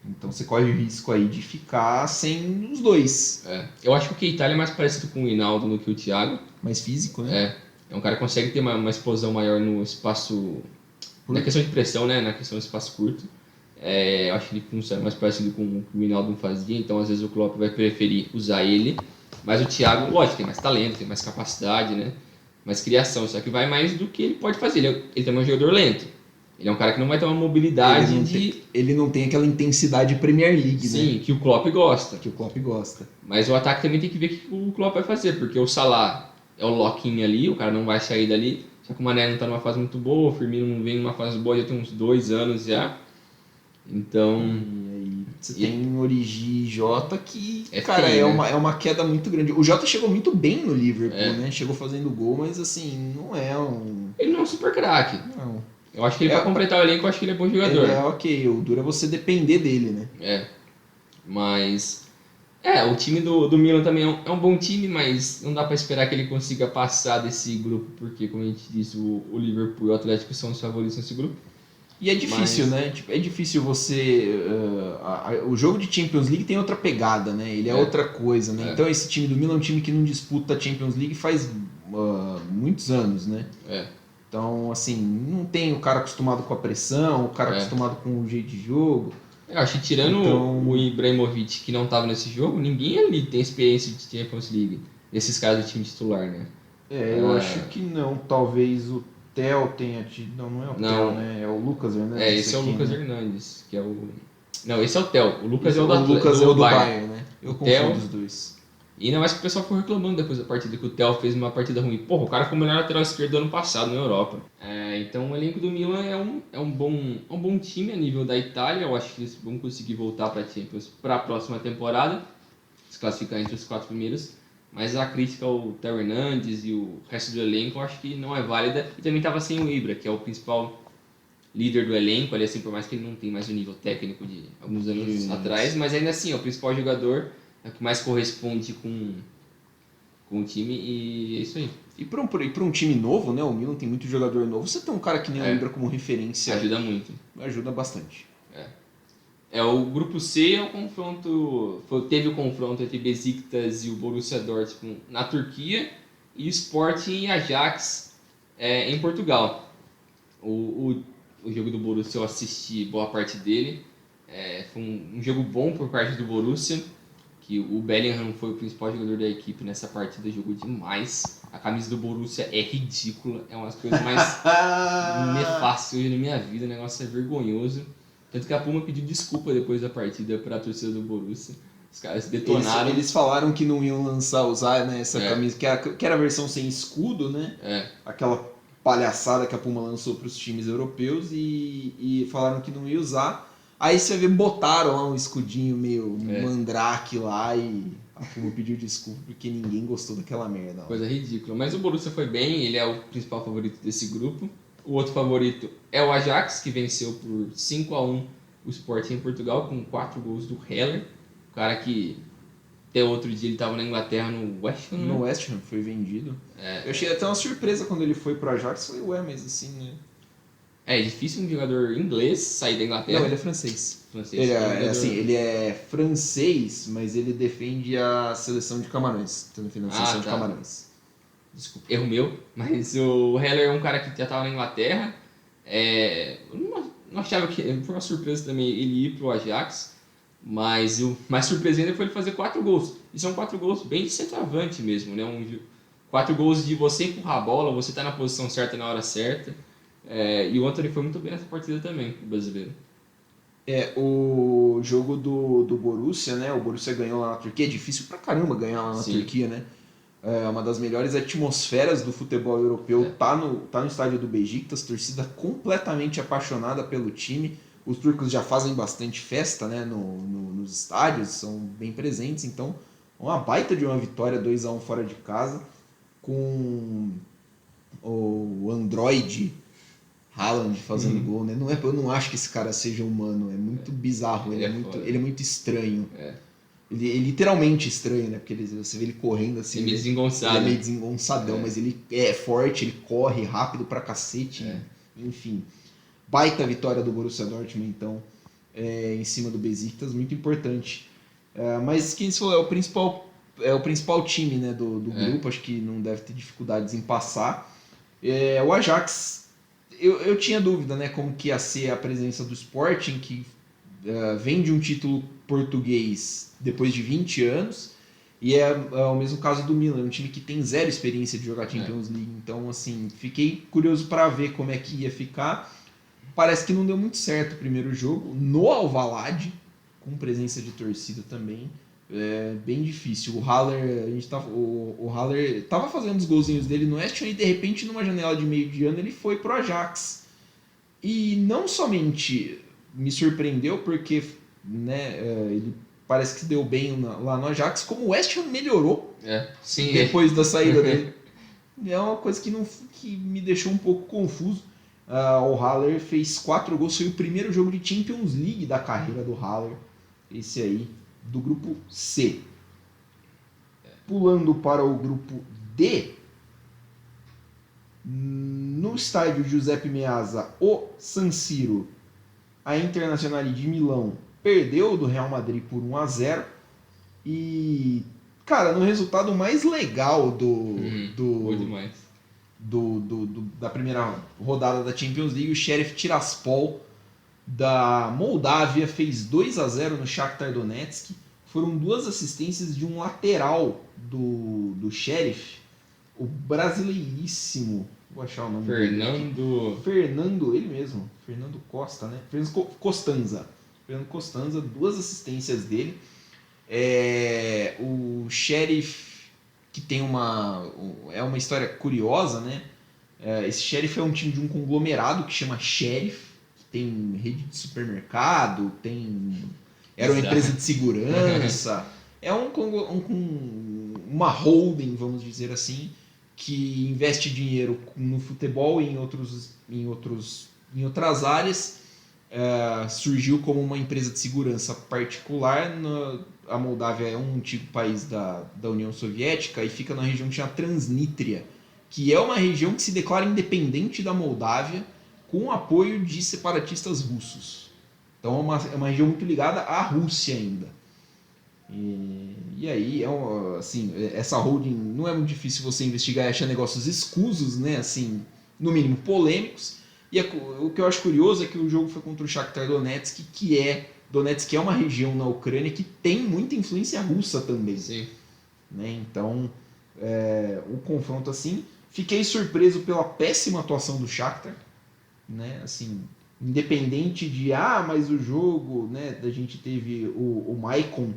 Speaker 1: Então você corre o risco aí de ficar sem os dois.
Speaker 2: Eu acho que o Keita é mais parecido com o Wijnaldum do que o Thiago.
Speaker 1: Mais físico, né?
Speaker 2: É um cara que consegue ter uma explosão maior no espaço... Na questão de pressão, né? Na questão do espaço curto. Eu acho que ele funciona mais parecido com o que o Wijnaldum fazia, então às vezes o Klopp vai preferir usar ele. Mas o Thiago, lógico, tem mais talento, tem mais capacidade, né? Mais criação, só que vai mais do que ele pode fazer. Ele também é um jogador lento. Ele é um cara que não vai ter uma mobilidade
Speaker 1: ele não tem aquela intensidade Premier League, né?
Speaker 2: Sim, que o Klopp gosta.
Speaker 1: Mas
Speaker 2: o ataque também tem que ver o que o Klopp vai fazer, porque o Salah é o lock-in ali, o cara não vai sair dali. Só que o Mané não tá numa fase muito boa, o Firmino não vem numa fase boa, já tem uns 2 anos já. Então...
Speaker 1: E aí você tem Origi e Jota que, cara,
Speaker 2: feio,
Speaker 1: é uma queda muito grande. O Jota chegou muito bem no Liverpool, né? Chegou fazendo gol, mas assim, não é um...
Speaker 2: Ele não é um super craque.
Speaker 1: Não.
Speaker 2: Eu acho que ele, pra completar o elenco, eu acho que ele é bom jogador.
Speaker 1: Ok, o duro é você depender dele, né?
Speaker 2: Mas... o time do Milan também é um bom time, mas não dá pra esperar que ele consiga passar desse grupo, porque, como a gente disse, o Liverpool e o Atlético são os favoritos nesse grupo.
Speaker 1: E é difícil, né? Tipo, é difícil você... o jogo de Champions League tem outra pegada, né? Ele é outra coisa, né? Então esse time do Milan é um time que não disputa a Champions League faz muitos anos, né? Então, assim, não tem o cara acostumado com a pressão, o cara acostumado com o jeito de jogo.
Speaker 2: Eu acho que tirando o Ibrahimovic, que não estava nesse jogo, ninguém ali tem experiência de Champions League. Desses caras do time titular, né?
Speaker 1: Eu acho que não. Talvez o Theo tenha tido... Não é o Theo, né? É o Lucas Hernandes.
Speaker 2: Esse é o Lucas Hernandes, que é o... Não, esse é o Theo. O Lucas é o
Speaker 1: do Bayern, né? Eu confundo os dois.
Speaker 2: E ainda mais que o pessoal ficou reclamando depois da partida, que o Theo fez uma partida ruim. Porra, o cara foi o melhor lateral esquerdo do ano passado na Europa. Então o elenco do Milan é um bom time a nível da Itália. Eu acho que eles vão conseguir voltar para a Champions para a próxima temporada, se classificar entre os 4 primeiros. Mas a crítica ao Theo Hernandes e o resto do elenco eu acho que não é válida. E também estava sem o Ibra, que é o principal líder do elenco, ali assim, por mais que ele não tenha mais o nível técnico de alguns anos atrás, mas ainda assim é o principal jogador, é o que mais corresponde com o time, e é isso aí.
Speaker 1: E para um time novo, né, o Milan tem muito jogador novo, você tem um cara que nem o Ibra como referência...
Speaker 2: Ajuda muito.
Speaker 1: Ajuda bastante.
Speaker 2: O grupo C teve o confronto entre Besiktas e o Borussia Dortmund na Turquia e o Sporting e Ajax em Portugal. O jogo do Borussia eu assisti boa parte dele. Foi um jogo bom por parte do Borussia, que o Bellingham foi o principal jogador da equipe nessa partida, jogou demais. A camisa do Borussia é ridícula, é uma das coisas mais nefastas hoje na minha vida, o negócio é vergonhoso. Tanto que a Puma pediu desculpa depois da partida para a torcida do Borussia. Os caras detonaram.
Speaker 1: Eles falaram que não iam usar, né, essa
Speaker 2: É.
Speaker 1: camisa, que era a versão sem escudo, né?
Speaker 2: É,
Speaker 1: Aquela palhaçada que a Puma lançou para os times europeus e falaram que não ia usar. Aí você vê, botaram lá um escudinho meio mandrake lá e a Puma pediu desculpa porque ninguém gostou daquela merda. Lá.
Speaker 2: coisa ridícula. Mas o Borussia foi bem, ele é o principal favorito desse grupo. O outro favorito é o Ajax, que venceu por 5-1 o Sporting em Portugal, com 4 gols do Heller. O cara que até outro dia ele estava na Inglaterra, no West Ham.
Speaker 1: No West Ham foi vendido. Eu achei até uma surpresa quando ele foi pro Ajax. Falei, ué, mas assim, né?
Speaker 2: É difícil um jogador inglês sair da Inglaterra.
Speaker 1: Não, ele é francês.
Speaker 2: Francês.
Speaker 1: Ele é francês, mas ele defende a seleção de Camarões. Então, defende a seleção de Camarões.
Speaker 2: Desculpa, erro meu. Mas o Heller é um cara que já estava na Inglaterra. Eu não achava que foi uma surpresa também ele ir pro Ajax. Mas o mais surpreendente foi ele fazer 4 gols. E são 4 gols bem de centroavante mesmo, né? 4 gols de você empurrar a bola, você tá na posição certa na hora certa. E o Antony foi muito bem nessa partida também, o brasileiro.
Speaker 1: O jogo do Borussia, né? O Borussia ganhou lá na Turquia. É difícil pra caramba ganhar lá na Turquia, né? É uma das melhores atmosferas do futebol europeu. Tá no estádio do Beşiktaş, torcida completamente apaixonada pelo time. Os turcos já fazem bastante festa, né, nos estádios, são bem presentes. Então, uma baita de uma vitória, 2-1 fora de casa, com o Android Haaland fazendo gol, né? Eu não acho que esse cara seja humano, é muito bizarro, ele é muito estranho. Ele é literalmente estranho, né? Porque você vê ele correndo assim.
Speaker 2: Ele é desengonçado.
Speaker 1: Ele é meio desengonçadão, mas ele é forte, ele corre rápido pra cacete. Enfim, baita vitória do Borussia Dortmund, então, em cima do Besiktas, muito importante. Mas quem se falou, é o principal time, né, do grupo, acho que não deve ter dificuldades em passar. O Ajax, eu tinha dúvida, né, como que ia ser a presença do Sporting, que vem de um título português depois de 20 anos, e é o mesmo caso do Milan, um time que tem zero experiência de jogar Champions League. Então, assim, fiquei curioso para ver como é que ia ficar. Parece que não deu muito certo o primeiro jogo, no Alvalade, com presença de torcida também. Bem difícil. O Haller estava fazendo os golzinhos dele no West Ham e de repente numa janela de meio de ano ele foi pro Ajax. E não somente me surpreendeu porque, né, ele parece que deu bem lá no Ajax, como o West Ham melhorou depois da saída dele. É uma coisa que me deixou um pouco confuso. O Haller fez 4 gols, foi o primeiro jogo de Champions League da carreira do Haller, esse aí, do grupo C. Pulando para o grupo D, no estádio Giuseppe Meazza, o San Siro, a Internazionale de Milão perdeu do Real Madrid por 1-0 e, cara, no resultado mais legal da primeira rodada da Champions League, o Sheriff Tiraspol da Moldávia fez 2-0 no Shakhtar Donetsk. Foram 2 assistências de um lateral do Sheriff, o brasileiríssimo, vou achar o nome dele. Fernando, ele mesmo, Fernando Costa, né? Fernando Costanza, 2 assistências dele. O Sheriff, que tem uma história curiosa, né? Esse Sheriff é um time de um conglomerado que chama Sheriff, que tem rede de supermercado, era uma empresa de segurança, uma holding, vamos dizer assim, que investe dinheiro no futebol e em outras áreas. Surgiu como uma empresa de segurança particular. A Moldávia é um antigo país da União Soviética e fica na região que chama Transnistria, que é uma região que se declara independente da Moldávia com o apoio de separatistas russos. Então é uma região muito ligada à Rússia ainda. E aí, assim, essa holding não é muito difícil você investigar e achar negócios escusos, né? Assim, no mínimo polêmicos. E o que eu acho curioso é que o jogo foi contra o Shakhtar Donetsk, Donetsk é uma região na Ucrânia que tem muita influência russa também.
Speaker 2: Sim.
Speaker 1: Né? Então, o confronto assim, fiquei surpreso pela péssima atuação do Shakhtar, né? Assim, independente de mas o jogo, né, a gente teve o Maicon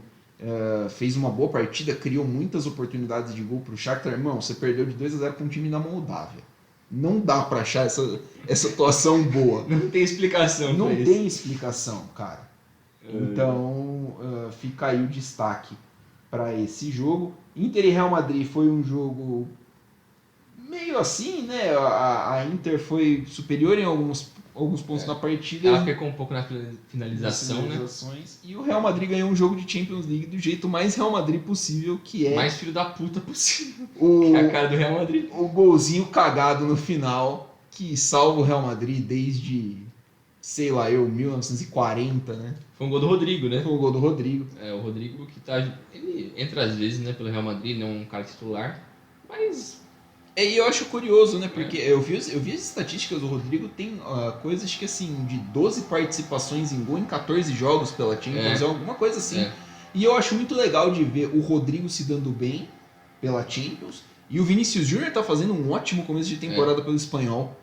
Speaker 1: fez uma boa partida, criou muitas oportunidades de gol pro Shakhtar. Irmão, você perdeu de 2-0 para um time da Moldávia. Não dá para achar essa atuação boa.
Speaker 2: Não tem explicação
Speaker 1: Não
Speaker 2: pra isso.
Speaker 1: tem explicação, cara. Então, fica aí o destaque para esse jogo. Inter e Real Madrid foi um jogo meio assim, né? A Inter foi superior em alguns pontos na partida.
Speaker 2: Ela pecou um pouco na finalização, né?
Speaker 1: E o Real Madrid ganhou um jogo de Champions League do jeito mais Real Madrid possível, que é
Speaker 2: Mais filho da puta possível.
Speaker 1: o,
Speaker 2: Que é a cara do Real Madrid.
Speaker 1: o golzinho cagado no final, que salva o Real Madrid desde, sei lá, 1940, né?
Speaker 2: Foi um gol do Rodrigo, né?
Speaker 1: Foi o gol do Rodrigo.
Speaker 2: O Rodrigo que tá. Ele entra às vezes, né, pelo Real Madrid, não é um cara titular. Mas.
Speaker 1: E eu acho curioso, né? Porque eu vi as estatísticas do Rodrigo, tem coisas que, assim, de 12 participações em gol em 14 jogos pela Champions, alguma coisa assim. E eu acho muito legal de ver o Rodrigo se dando bem pela Champions e o Vinícius Júnior tá fazendo um ótimo começo de temporada pelo Espanhol,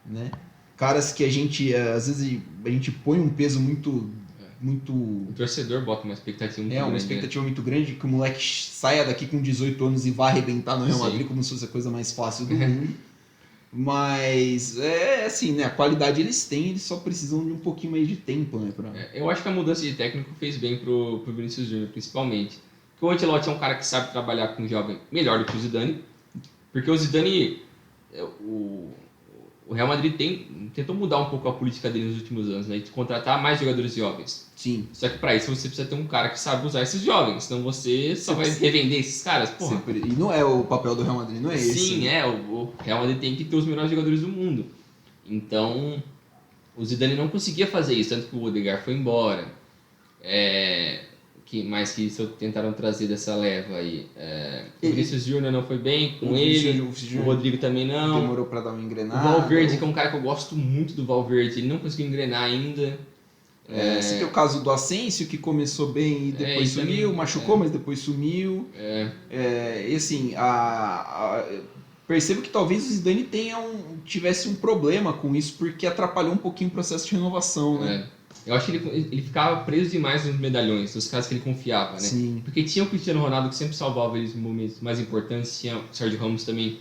Speaker 1: né? Caras que a gente, às vezes, a gente põe um peso muito...
Speaker 2: O torcedor bota uma expectativa muito grande.
Speaker 1: Uma expectativa muito grande que o moleque saia daqui com 18 anos e vá arrebentar no Real Madrid como se fosse a coisa mais fácil do mundo. Mas assim, né? A qualidade eles têm, eles só precisam de um pouquinho mais de tempo, né?
Speaker 2: Eu acho que a mudança de técnico fez bem pro Vinícius Júnior, principalmente. Porque o Ancelotti é um cara que sabe trabalhar com um jovem melhor do que o Zidane. Porque o Zidane, o Real Madrid tentou mudar um pouco a política dele nos últimos anos, né? De contratar mais jogadores jovens.
Speaker 1: Sim.
Speaker 2: Só que para isso você precisa ter um cara que sabe usar esses jovens, senão você só vai revender esses caras, porra.
Speaker 1: E não é o papel do Real Madrid, não é esse.
Speaker 2: Sim, o Real Madrid tem que ter os melhores jogadores do mundo. Então, o Zidane não conseguia fazer isso, tanto que o Odegaard foi embora. Mais que isso tentaram trazer dessa leva aí. O Vinícius Júnior não foi bem com ele, o Rodrigo também não.
Speaker 1: Demorou pra dar uma engrenada.
Speaker 2: O Valverde, que é um cara que eu gosto muito do Valverde, ele não conseguiu engrenar ainda.
Speaker 1: Você tem o caso do Asensio, que começou bem e depois sumiu, também, machucou, mas depois sumiu. E assim, percebo que talvez o Zidane tivesse um problema com isso, porque atrapalhou um pouquinho o processo de renovação, né?
Speaker 2: Eu acho que ele ficava preso demais nos medalhões, nos casos que ele confiava, né?
Speaker 1: Sim.
Speaker 2: Porque tinha o Cristiano Ronaldo que sempre salvava eles nos momentos mais importantes, tinha o Sérgio Ramos também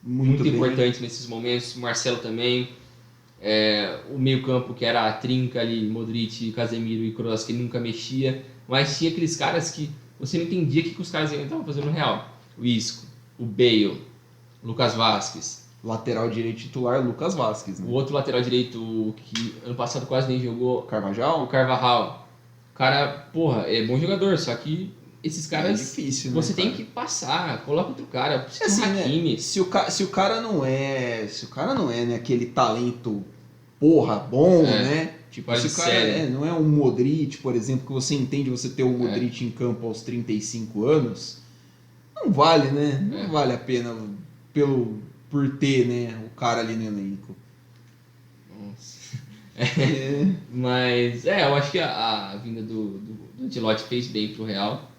Speaker 2: muito importante nesses momentos, o Marcelo também. O meio-campo que era a trinca ali, Modric, Casemiro e Kroos, que ele nunca mexia, mas tinha aqueles caras que você não entendia o que os caras estavam fazendo no Real. O Isco, o Bale, o Lucas Vazquez.
Speaker 1: Lateral direito titular, Lucas Vazquez, né?
Speaker 2: O outro lateral direito que ano passado quase nem jogou,
Speaker 1: Carvajal?
Speaker 2: O Carvajal. O cara, porra, é bom jogador, só que esses caras
Speaker 1: difícil,
Speaker 2: você
Speaker 1: né,
Speaker 2: tem que passar, coloca outro cara,
Speaker 1: assim, né? Se o cara não é, né, aquele talento porra bom, né? Tipo, se o cara não é um Modric, por exemplo, que você entende você ter o Modric em campo aos 35 anos, não vale, né? Não vale a pena por ter, né, o cara ali no elenco.
Speaker 2: Nossa. Mas, eu acho que a vinda do Ancelotti fez bem pro Real.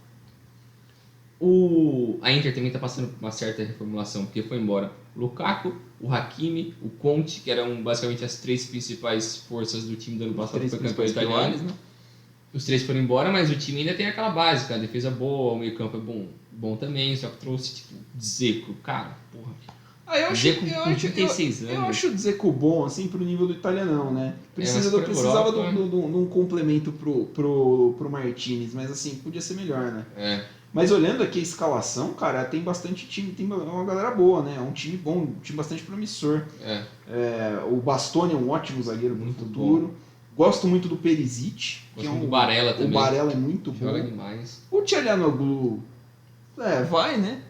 Speaker 2: A Inter também está passando por uma certa reformulação, porque foi embora o Lukaku, o Hakimi, o Conte, que eram basicamente as três principais forças do time do ano passado, que foi campeão italiano. Né? Os três foram embora, mas o time ainda tem aquela básica, a defesa boa, o meio campo é bom também, só que trouxe tipo Dzeko, cara, porra.
Speaker 1: Eu acho o Dzeko bom, assim, pro nível do italianão, né? Precisava de um complemento pro Martinez, mas assim, podia ser melhor, né? Mas olhando aqui a escalação, cara, tem bastante time, tem uma galera boa, né? É um time bom, um time bastante promissor. O Bastoni é um ótimo zagueiro pro futuro. Bom. Gosto muito do Perisic.
Speaker 2: Gosto muito do Barella também.
Speaker 1: O Barella é muito bom.
Speaker 2: Joga demais.
Speaker 1: O Çalhanoğlu, vai, né?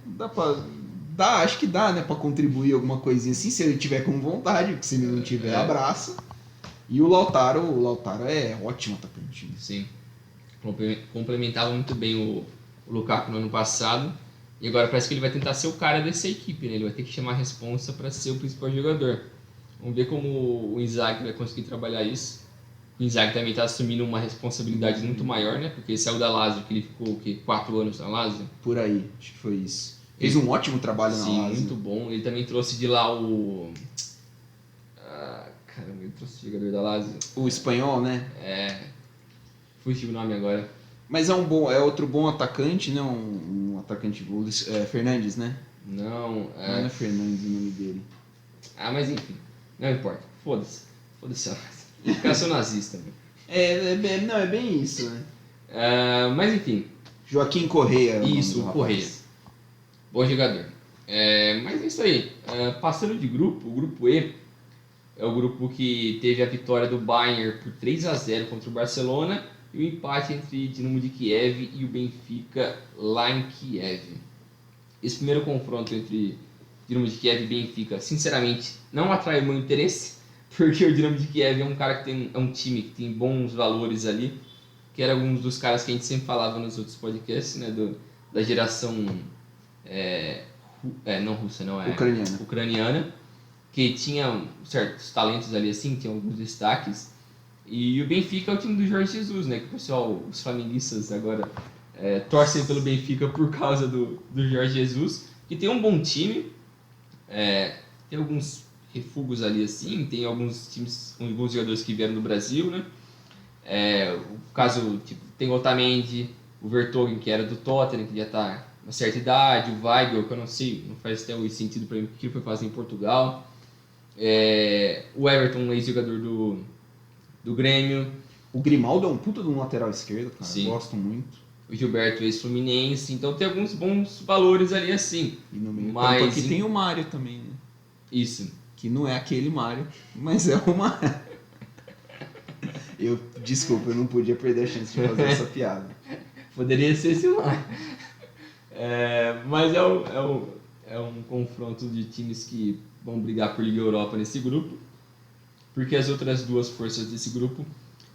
Speaker 1: Acho que dá, né, pra contribuir alguma coisinha assim, se ele tiver com vontade, porque se ele não tiver, abraça. E o Lautaro é ótimo atacante.
Speaker 2: Sim. Complementava muito bem o Lukaku no ano passado, e agora parece que ele vai tentar ser o cara dessa equipe, né? Ele vai ter que chamar a responsa para ser o principal jogador. Vamos ver como o Inzaghi vai conseguir trabalhar isso. O Inzaghi também está assumindo uma responsabilidade muito maior, né? Porque ele saiu da Lazio, que ele ficou 4 anos na Lazio.
Speaker 1: Por aí, acho que foi isso. Fez um ótimo trabalho na Lazio.
Speaker 2: Sim, muito bom. Ele também trouxe de lá o... Caramba, ele trouxe o jogador da Lazio.
Speaker 1: O espanhol, né?
Speaker 2: Fugiu o nome agora.
Speaker 1: Mas é outro bom atacante, né? Um atacante, Fernandes, né?
Speaker 2: Não,
Speaker 1: Não é Fernandes o nome dele.
Speaker 2: mas enfim, não importa. Foda-se. Foda-se. Ficar sou nazista, mano.
Speaker 1: Não, é bem isso, né?
Speaker 2: Mas enfim,
Speaker 1: Joaquim Correia. É o nome
Speaker 2: isso,
Speaker 1: do
Speaker 2: o
Speaker 1: rapaz.
Speaker 2: Correia. Bom jogador. Mas é isso aí. Passando de grupo, o grupo E é o grupo que teve a vitória do Bayern por 3-0 contra o Barcelona e o empate entre Dinamo de Kiev e o Benfica lá em Kiev. Esse primeiro confronto entre Dinamo de Kiev e Benfica, sinceramente, não atraiu meu interesse, porque o Dinamo de Kiev é um time que tem bons valores ali, que era um dos caras que a gente sempre falava nos outros podcasts, né, da geração não russa, não é ucraniana, que tinha certos talentos ali assim, tinha alguns destaques. E o Benfica é o time do Jorge Jesus, né? Que o pessoal, os flamenguistas agora torcem pelo Benfica por causa do Jorge Jesus, que tem um bom time, tem alguns refugos ali assim, tem alguns jogadores que vieram do Brasil, né? O caso, tipo, tem o Otamendi, o Vertonghen, que era do Tottenham, que já está uma certa idade, o Weigl, que eu não sei, não faz até sentido para mim o que ele foi fazer em Portugal. O Everton, um ex-jogador do Grêmio.
Speaker 1: O Grimaldo é um puta de um lateral esquerdo, cara.
Speaker 2: Sim.
Speaker 1: Gosto muito.
Speaker 2: O Gilberto, ex-Fluminense. Então tem alguns bons valores ali assim.
Speaker 1: E no meio
Speaker 2: Mas
Speaker 1: campo aqui tem o Mário também, né?
Speaker 2: Isso.
Speaker 1: Que não é aquele Mário, mas é o Mário. Desculpa, eu não podia perder a chance de fazer essa piada.
Speaker 2: Poderia ser esse Mário. Mas é um confronto de times que vão brigar por Liga Europa nesse grupo, porque as outras duas forças desse grupo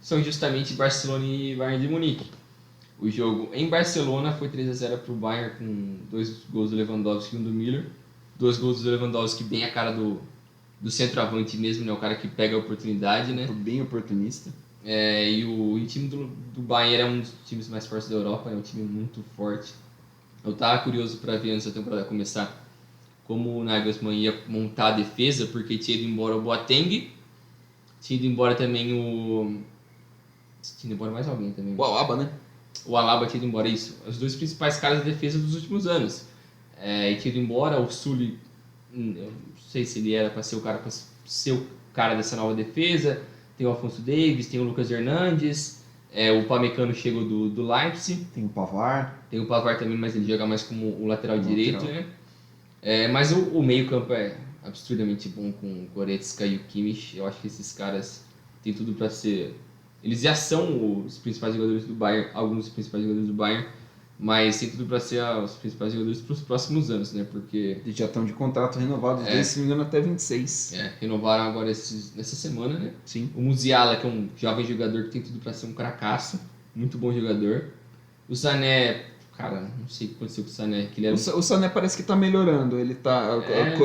Speaker 2: são justamente Barcelona e Bayern de Munique. O jogo em Barcelona foi 3-0 para o Bayern, com 2 gols do Lewandowski e 1 do Müller. 2 gols do Lewandowski, bem a cara do centroavante mesmo, né? O cara que pega a oportunidade, né?
Speaker 1: Bem oportunista.
Speaker 2: E o time do Bayern é um dos times mais fortes da Europa, é um time muito forte. Eu estava curioso para ver antes da temporada começar como o Nagelsmann ia montar a defesa, porque tinha ido embora o Boateng, tinha ido embora também tinha ido embora mais alguém também.
Speaker 1: O Alaba, né?
Speaker 2: O Alaba tinha ido embora, isso. Os 2 principais caras da defesa dos últimos anos. E tinha ido embora, o Sully, eu não sei se ele era para ser o cara dessa nova defesa. Tem o Alphonso Davies, tem o Lucas Hernandes, o Pamecano chegou do Leipzig.
Speaker 1: Tem o Pavard.
Speaker 2: Tem o Pavard também, mas ele joga mais como o lateral direito, né? Mas o meio-campo é absurdamente bom com o Goretzka e o Kimmich. Eu acho que esses caras têm tudo para ser. Eles já são os principais jogadores do Bayern, alguns dos principais jogadores do Bayern, mas tem tudo para ser os principais jogadores para os próximos anos, né? Porque
Speaker 1: eles já estão de contrato renovado, se não me engano, até 26.
Speaker 2: Renovaram agora nessa semana, né?
Speaker 1: Sim.
Speaker 2: O Musiala, que é um jovem jogador que tem tudo para ser um cracaço, muito bom jogador. O Sané. Cara, não sei o que aconteceu com o Sané. Que ele era
Speaker 1: o Sané parece que tá melhorando. Ele tá.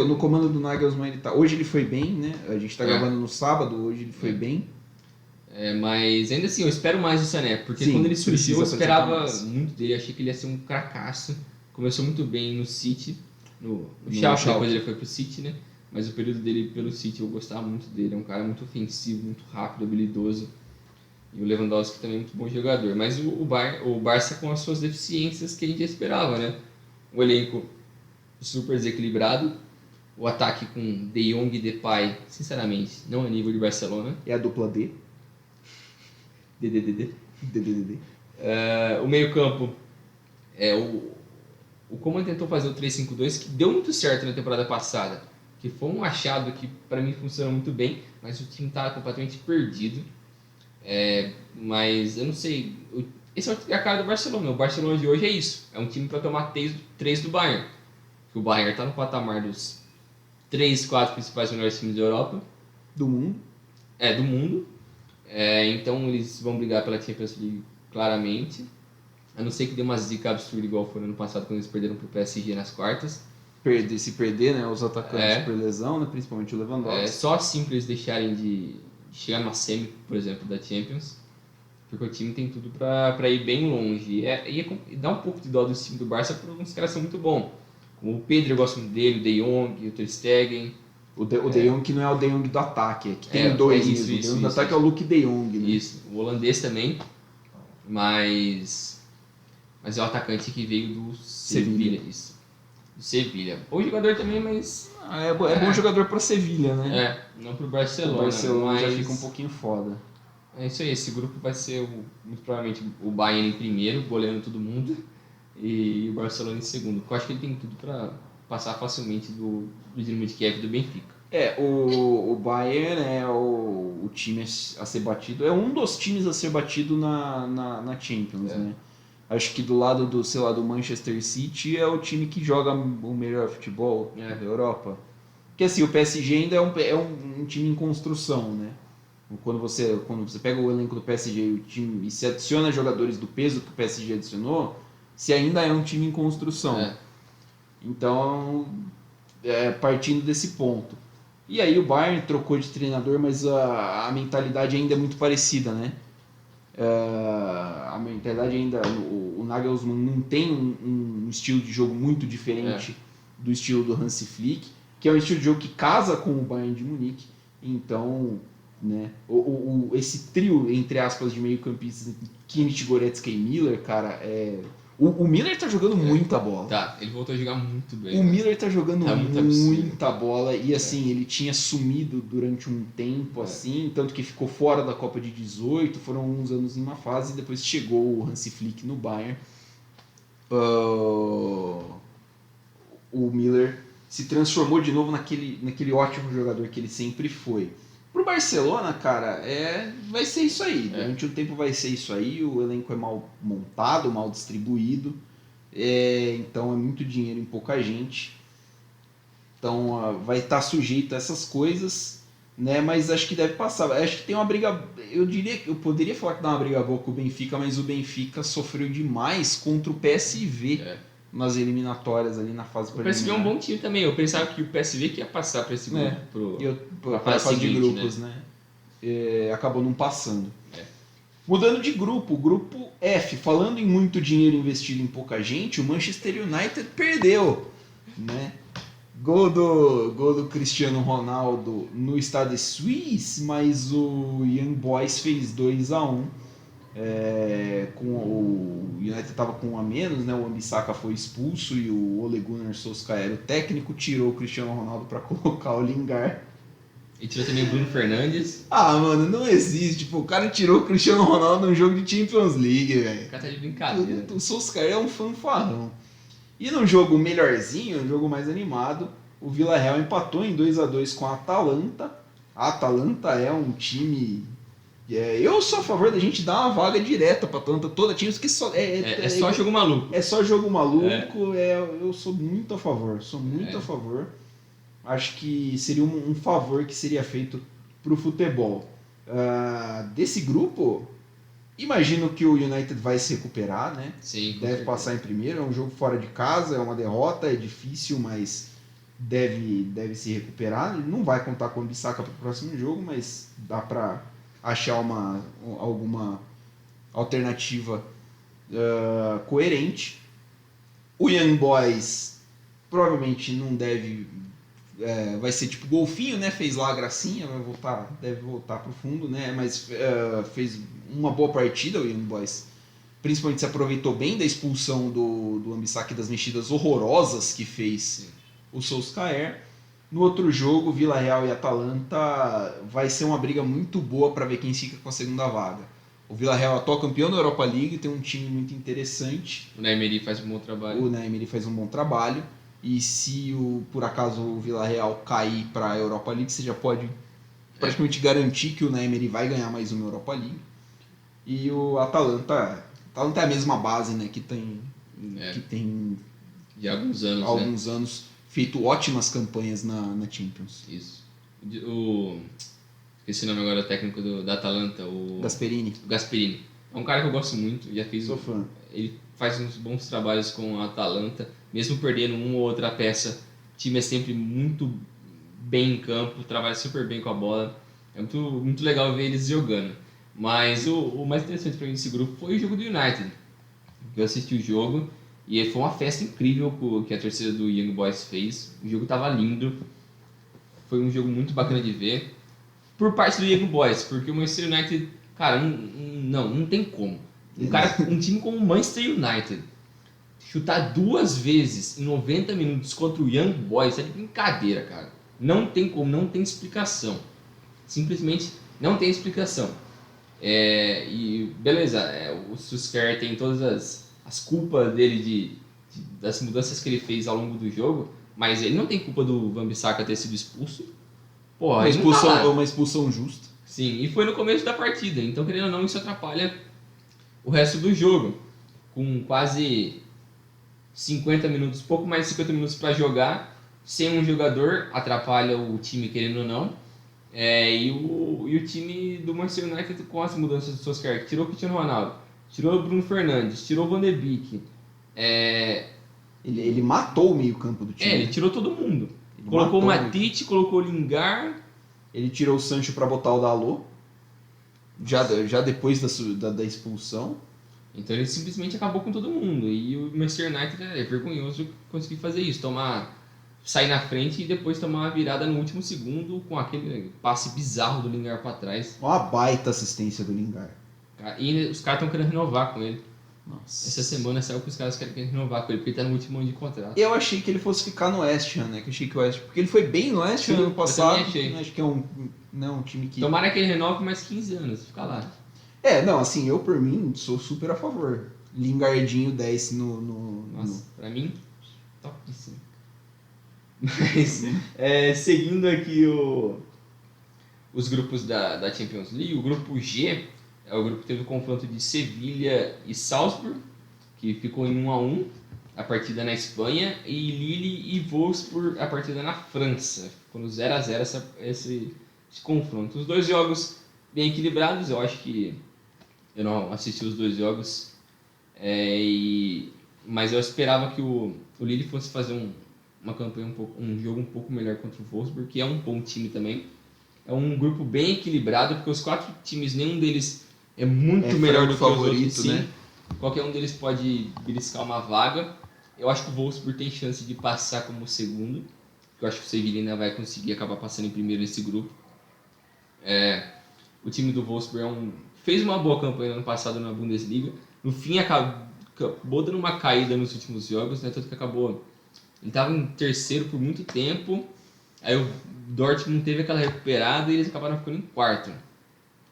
Speaker 1: No comando do Nagelsmann, ele tá. Hoje ele foi bem, né? A gente tá gravando no sábado, hoje ele foi bem.
Speaker 2: Mas ainda assim, eu espero mais do Sané, porque
Speaker 1: Sim,
Speaker 2: quando ele surgiu, eu esperava
Speaker 1: mais.
Speaker 2: muito dele. Achei que ele ia ser um cracaço. Começou muito bem no City, no Schalke, depois ele foi pro City, né? Mas o período dele pelo City eu gostava muito dele. É um cara muito ofensivo, muito rápido, habilidoso. E o Lewandowski também é muito bom jogador. Mas o Barça com as suas deficiências que a gente já esperava, né? O elenco super desequilibrado. O ataque com De Jong e Depay, sinceramente, não é nível de Barcelona.
Speaker 1: É a dupla D.
Speaker 2: DDDD.
Speaker 1: DDDD.
Speaker 2: O meio campo, o Koeman tentou fazer o 3-5-2, que deu muito certo na temporada passada. Que foi um achado que para mim funcionou muito bem, mas o time estava completamente perdido. Mas eu não sei, esse é a cara do Barcelona. O Barcelona de hoje é isso, é um time para tomar 3 do Bayern. Porque o Bayern está no patamar dos 3, 4 principais melhores times da Europa.
Speaker 1: Do mundo.
Speaker 2: Do mundo. Então eles vão brigar pela Champions League claramente. A não ser que dê uma zica absurda igual foi no ano passado quando eles perderam pro PSG nas quartas.
Speaker 1: Se perder, né, os atacantes por lesão, né, principalmente o Lewandowski.
Speaker 2: Só assim para eles deixarem de chegar numa semi, por exemplo, da Champions. Porque o time tem tudo para ir bem longe. E dá um pouco de dó do time do Barça porque alguns caras são muito bons. Como o Pedro, eu gosto muito dele, o De Jong, o Ter Stegen.
Speaker 1: O De Jong que não é o De Jong do ataque, que tem dois mesmo. O De Jong do ataque é o Luke De Jong, né?
Speaker 2: Isso, o holandês também. Mas mas é o atacante que veio do Sevilha. Isso. Do Sevilha. Bom jogador também, mas...
Speaker 1: É bom jogador pra Sevilha, né?
Speaker 2: Não pro Barcelona.
Speaker 1: O Barcelona
Speaker 2: mas...
Speaker 1: já fica um pouquinho foda.
Speaker 2: É isso aí, esse grupo vai ser muito provavelmente o Bayern em primeiro, goleando todo mundo, e o Barcelona em segundo. Eu acho que ele tem tudo pra passar facilmente do Dinamo de Kiev e do Benfica.
Speaker 1: O Bayern é o time a ser batido, é um dos times a ser batido na Champions, né? Acho que do lado do Manchester City é o time que joga o melhor futebol da Europa. Porque assim, o PSG ainda é um time em construção, né? Quando você pega o elenco do PSG e se adiciona jogadores do peso que o PSG adicionou, se ainda é um time em construção. Então, partindo desse ponto. E aí o Bayern trocou de treinador, mas a mentalidade ainda é muito parecida, né? A mentalidade ainda... O Nagelsmann não tem um estilo de jogo muito diferente do estilo do Hansi Flick, que é um estilo de jogo que casa com o Bayern de Munique. Então, né, esse trio, entre aspas, de meio-campistas, Kimmich, Goretzka e Miller, cara, o Miller tá jogando muita bola.
Speaker 2: Tá, ele voltou a jogar muito bem.
Speaker 1: O Miller tá jogando
Speaker 2: muito
Speaker 1: muita bola e assim, ele tinha sumido durante um tempo assim, tanto que ficou fora da Copa de 18, foram uns anos em uma fase e depois chegou o Hansi Flick no Bayern. O Miller se transformou de novo naquele ótimo jogador que ele sempre foi. Pro Barcelona, cara, vai ser isso aí. Durante um tempo vai ser isso aí. O elenco é mal montado, mal distribuído. Então é muito dinheiro em pouca gente. Então vai estar sujeito a essas coisas, né? Mas acho que deve passar. Acho que tem uma briga. Eu poderia falar que dá uma briga boa com o Benfica, mas o Benfica sofreu demais contra o PSV. Nas eliminatórias ali na fase preliminar.
Speaker 2: O PSV é um bom time também. Eu pensava que o PSV que ia passar para esse grupo.
Speaker 1: Para a fase de grupos, né? Acabou não passando. Mudando de grupo, o grupo F. Falando em muito dinheiro investido em pouca gente, o Manchester United perdeu, né? Gol do Cristiano Ronaldo no Stade Suisse, mas o Young Boys fez 2-1. O United estava com um a menos, né? O Wan-Bissaka foi expulso e o Ole Gunnar Solskjaer, o técnico, tirou o Cristiano Ronaldo para colocar o Lingard.
Speaker 2: E tirou também o Bruno Fernandes.
Speaker 1: Mano, não existe. O cara tirou o Cristiano Ronaldo num jogo de Champions League, velho.
Speaker 2: O cara tá de brincadeira.
Speaker 1: O Solskjaer é um fanfarrão. E num jogo melhorzinho, um jogo mais animado, o Villarreal empatou em 2-2 com a Atalanta. A Atalanta é um time... eu sou a favor da gente dar uma vaga direta pra Atalanta, toda time, que só
Speaker 2: só jogo maluco.
Speaker 1: É só jogo maluco, eu sou muito a favor, a favor. Acho que seria um favor que seria feito pro futebol. Desse grupo, imagino que o United vai se recuperar, né?
Speaker 2: Sim,
Speaker 1: deve passar em primeiro, é um jogo fora de casa, é uma derrota, é difícil, mas deve se recuperar. Ele não vai contar com o Bissaka pro próximo jogo, mas dá pra achar alguma alternativa coerente. O Young Boys provavelmente não deve... vai ser tipo golfinho, né? Fez lá a gracinha, deve voltar pro fundo, né? Mas fez uma boa partida o Young Boys. Principalmente se aproveitou bem da expulsão do Wan-Bissaka e das mexidas horrorosas que fez o Solskjaer. No outro jogo, Villarreal e Atalanta, vai ser uma briga muito boa para ver quem fica com a segunda vaga. O Villarreal é atual campeão da Europa League, tem um time muito interessante.
Speaker 2: O Naemery faz um bom trabalho.
Speaker 1: E se por acaso o Villarreal cair para a Europa League, você já pode praticamente garantir que o Naemery vai ganhar mais uma Europa League. E o Atalanta é a mesma base, né, que tem
Speaker 2: de alguns
Speaker 1: anos feito ótimas campanhas na Champions.
Speaker 2: Isso. Esqueci o nome agora, o técnico da Atalanta, o Gasperini. É um cara que eu gosto muito,
Speaker 1: Sou fã.
Speaker 2: Ele faz uns bons trabalhos com a Atalanta, mesmo perdendo uma ou outra peça, o time é sempre muito bem em campo, trabalha super bem com a bola. É muito, muito legal ver eles jogando. Mas o mais interessante para mim desse grupo foi o jogo do United. Eu assisti o jogo e foi uma festa incrível que a torcida do Young Boys fez. O jogo estava lindo. Foi um jogo muito bacana de ver. Por parte do Young Boys, porque o Manchester United, cara, não tem como. Um time como o Manchester United chutar 2 vezes em 90 minutos contra o Young Boys é de brincadeira, cara. Não tem como, não tem explicação. Simplesmente não tem explicação. E beleza, o Solskjaer tem todas as culpas dele das mudanças que ele fez ao longo do jogo, mas ele não tem culpa do Wan-Bissaka ter sido expulso. Porra,
Speaker 1: uma expulsão justa.
Speaker 2: Sim, e foi no começo da partida, então querendo ou não, isso atrapalha o resto do jogo. Com quase 50 minutos, pouco mais de 50 minutos para jogar, sem um jogador, atrapalha o time querendo ou não. E o time do Manchester United com as mudanças do Solskjaer, tirou o Cristiano Ronaldo, tirou o Bruno Fernandes, tirou o Van de Beek.
Speaker 1: Ele matou o meio campo do time.
Speaker 2: Ele tirou todo mundo. Colocou o Matite, colocou o Lingard.
Speaker 1: Ele tirou o Sancho para botar o Dalot, já depois da expulsão.
Speaker 2: Então ele simplesmente acabou com todo mundo. E o Manchester United é vergonhoso conseguir fazer isso, sair na frente e depois tomar uma virada no último segundo com aquele passe bizarro do Lingard para trás.
Speaker 1: Uma baita assistência do Lingard.
Speaker 2: E os caras estão querendo renovar com ele.
Speaker 1: Nossa.
Speaker 2: Essa semana saiu que os caras querem renovar com ele, porque ele tá no último ano de contrato.
Speaker 1: Eu achei que ele fosse ficar no West Ham, né? Porque ele foi bem no West Ham ano passado. Acho que é um time que...
Speaker 2: Tomara que ele renove mais 15 anos, fica lá.
Speaker 1: Não, assim, eu por mim sou super a favor. Lingardinho 10
Speaker 2: Nossa, pra mim, topíssimo. Mas, seguindo aqui os grupos da Champions League, o grupo G é o grupo que teve o confronto de Sevilha e Salzburg, que ficou em 1-1, a partida na Espanha, e Lille e Wolfsburg, a partida na França. Ficou no 0-0 esse confronto. Os dois jogos bem equilibrados, eu acho que eu não assisti os dois jogos, mas eu esperava que o Lille fosse fazer uma campanha um jogo um pouco melhor contra o Wolfsburg, que é um bom time também. É um grupo bem equilibrado, porque os 4 times, nenhum deles é muito melhor do que
Speaker 1: favorito,
Speaker 2: os outros, né? Qualquer um deles pode beliscar uma vaga. Eu acho que o Wolfsburg tem chance de passar como segundo. Eu acho que o Sevilla ainda vai conseguir acabar passando em primeiro nesse grupo. O time do Wolfsburg fez uma boa campanha no ano passado na Bundesliga. No fim, acabou dando uma caída nos últimos jogos, né? Tanto que acabou... Ele estava em terceiro por muito tempo. Aí o Dortmund teve aquela recuperada e eles acabaram ficando em quarto.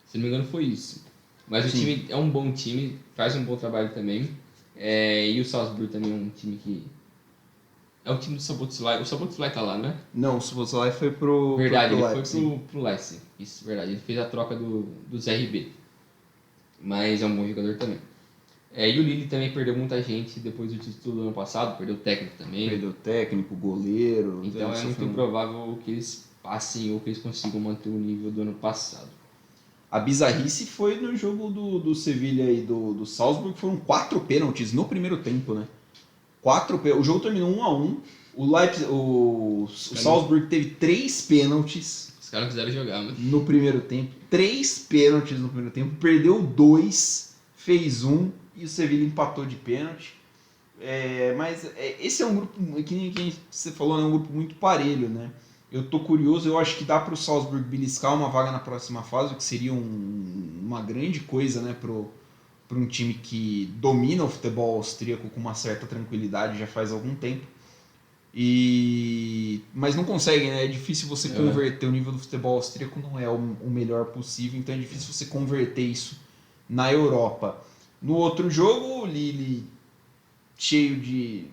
Speaker 2: Se não me engano, foi isso. Mas o time é um bom time, faz um bom trabalho também. E o Salzburg também é um time que... É o time do Szoboszlai. O Szoboszlai tá lá, né?
Speaker 1: Não, o Szoboszlai foi pro...
Speaker 2: Verdade, ele foi pro Leipzig. Isso, verdade. Ele fez a troca do ZRB. Mas é um bom jogador também. E o Lille também perdeu muita gente depois do título do ano passado. Perdeu o técnico também.
Speaker 1: Perdeu o técnico, goleiro...
Speaker 2: Então é muito improvável que eles passem ou que eles consigam manter o nível do ano passado.
Speaker 1: A bizarrice foi no jogo do Sevilha e do Salzburg, foram 4 pênaltis no primeiro tempo, né? O jogo terminou 1-1, o Salzburg teve 3 pênaltis.
Speaker 2: Os caras quiseram jogar, mano.
Speaker 1: No primeiro tempo, 3 pênaltis no primeiro tempo, perdeu 2, fez 1 e o Sevilha empatou de pênalti. Mas esse é um grupo, que nem você falou, é um grupo muito parelho, né? Eu tô curioso, eu acho que dá para o Salzburg beliscar uma vaga na próxima fase, o que seria uma grande coisa, né, para um time que domina o futebol austríaco com uma certa tranquilidade já faz algum tempo. Mas não consegue, né? É difícil você converter. O nível do futebol austríaco não é o melhor possível, então é difícil você converter isso na Europa. No outro jogo, o Lille cheio de...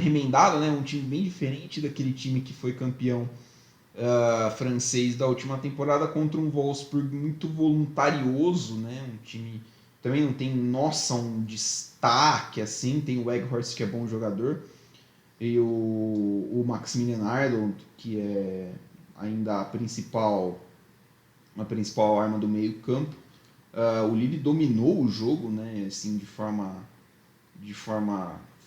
Speaker 1: remendado, né? Um time bem diferente daquele time que foi campeão francês da última temporada, contra um Wolfsburg muito voluntarioso, né? Um time também não tem um destaque assim, tem o Weghorst, que é bom jogador, e o Maximilian Arnold, que é ainda a principal arma do meio campo. O Lille dominou o jogo, né? Assim, de forma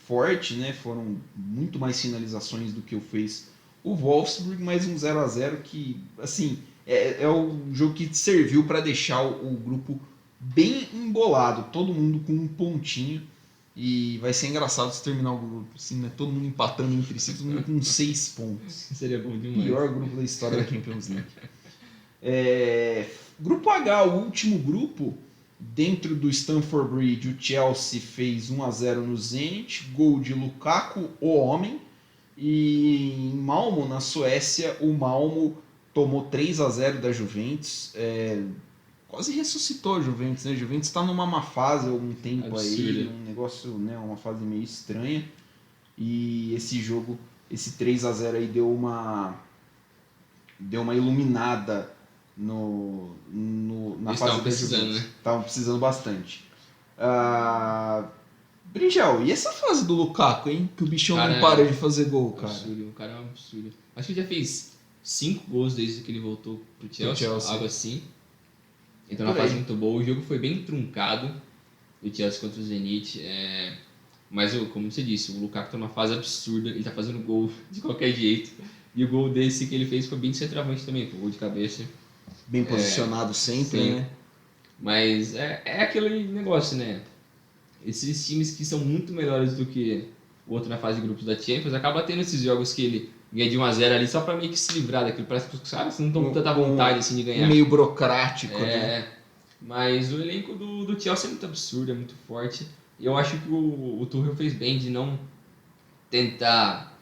Speaker 1: forte, né? Foram muito mais finalizações do que fez o Wolfsburg, mas um 0-0 que, assim, é o jogo que serviu para deixar o grupo bem embolado, todo mundo com um pontinho, e vai ser engraçado se terminar o grupo, assim, né? Todo mundo empatando entre si, todo mundo com 6 pontos.
Speaker 2: Seria bom demais.
Speaker 1: Pior grupo da história da Champions League. Grupo H, o último grupo, Dentro do Stamford Bridge, o Chelsea fez 1-0 no Zenit, gol de Lukaku, o homem. E em Malmo, na Suécia, o Malmo tomou 3-0 da Juventus. Quase ressuscitou a Juventus, né? A Juventus está numa má fase há algum tempo aí, um negócio, né? Uma fase meio estranha. E esse jogo, esse 3-0 aí deu uma iluminada na fase da Juventus.
Speaker 2: Né?
Speaker 1: Estavam precisando bastante. Brinjal, e essa fase do Lukaku, hein? Que o bichão não para de fazer gol, cara.
Speaker 2: Absurdo, o cara é um absurdo. Acho que ele já fez 5 gols desde que ele voltou pro Chelsea. Algo assim. Então na fase muito boa. O jogo foi bem truncado, o Chelsea contra o Zenit. Mas, como você disse, o Lukaku tá numa fase absurda. Ele tá fazendo gol de qualquer jeito. E o gol desse que ele fez foi bem de centroavante também, foi gol de cabeça.
Speaker 1: Bem posicionado sempre, né?
Speaker 2: Mas é aquele negócio, né? Esses times que são muito melhores do que o outro na fase de grupos da Champions, acaba tendo esses jogos que ele ganha de 1-0 ali só pra meio que se livrar daquilo. Parece que os caras não estão com tanta vontade assim de ganhar.
Speaker 1: Meio burocrático, né?
Speaker 2: Mas o elenco do Chelsea é muito absurdo, é muito forte. E eu acho que o Tuchel fez bem de não tentar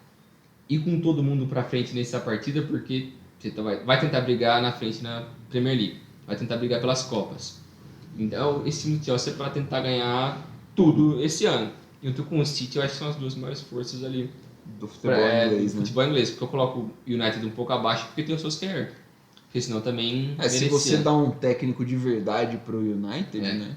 Speaker 2: ir com todo mundo pra frente nessa partida, porque você vai tentar brigar na frente na Premier League, vai tentar brigar pelas Copas. Então, esse time do Chelsea é para tentar ganhar tudo esse ano. Junto com o City, eu acho que são as duas maiores forças ali
Speaker 1: do futebol inglês,
Speaker 2: né? Futebol inglês, porque eu coloco o United um pouco abaixo, porque tem o Solskjaer. Porque senão também
Speaker 1: se você dá um técnico de verdade pro United, né?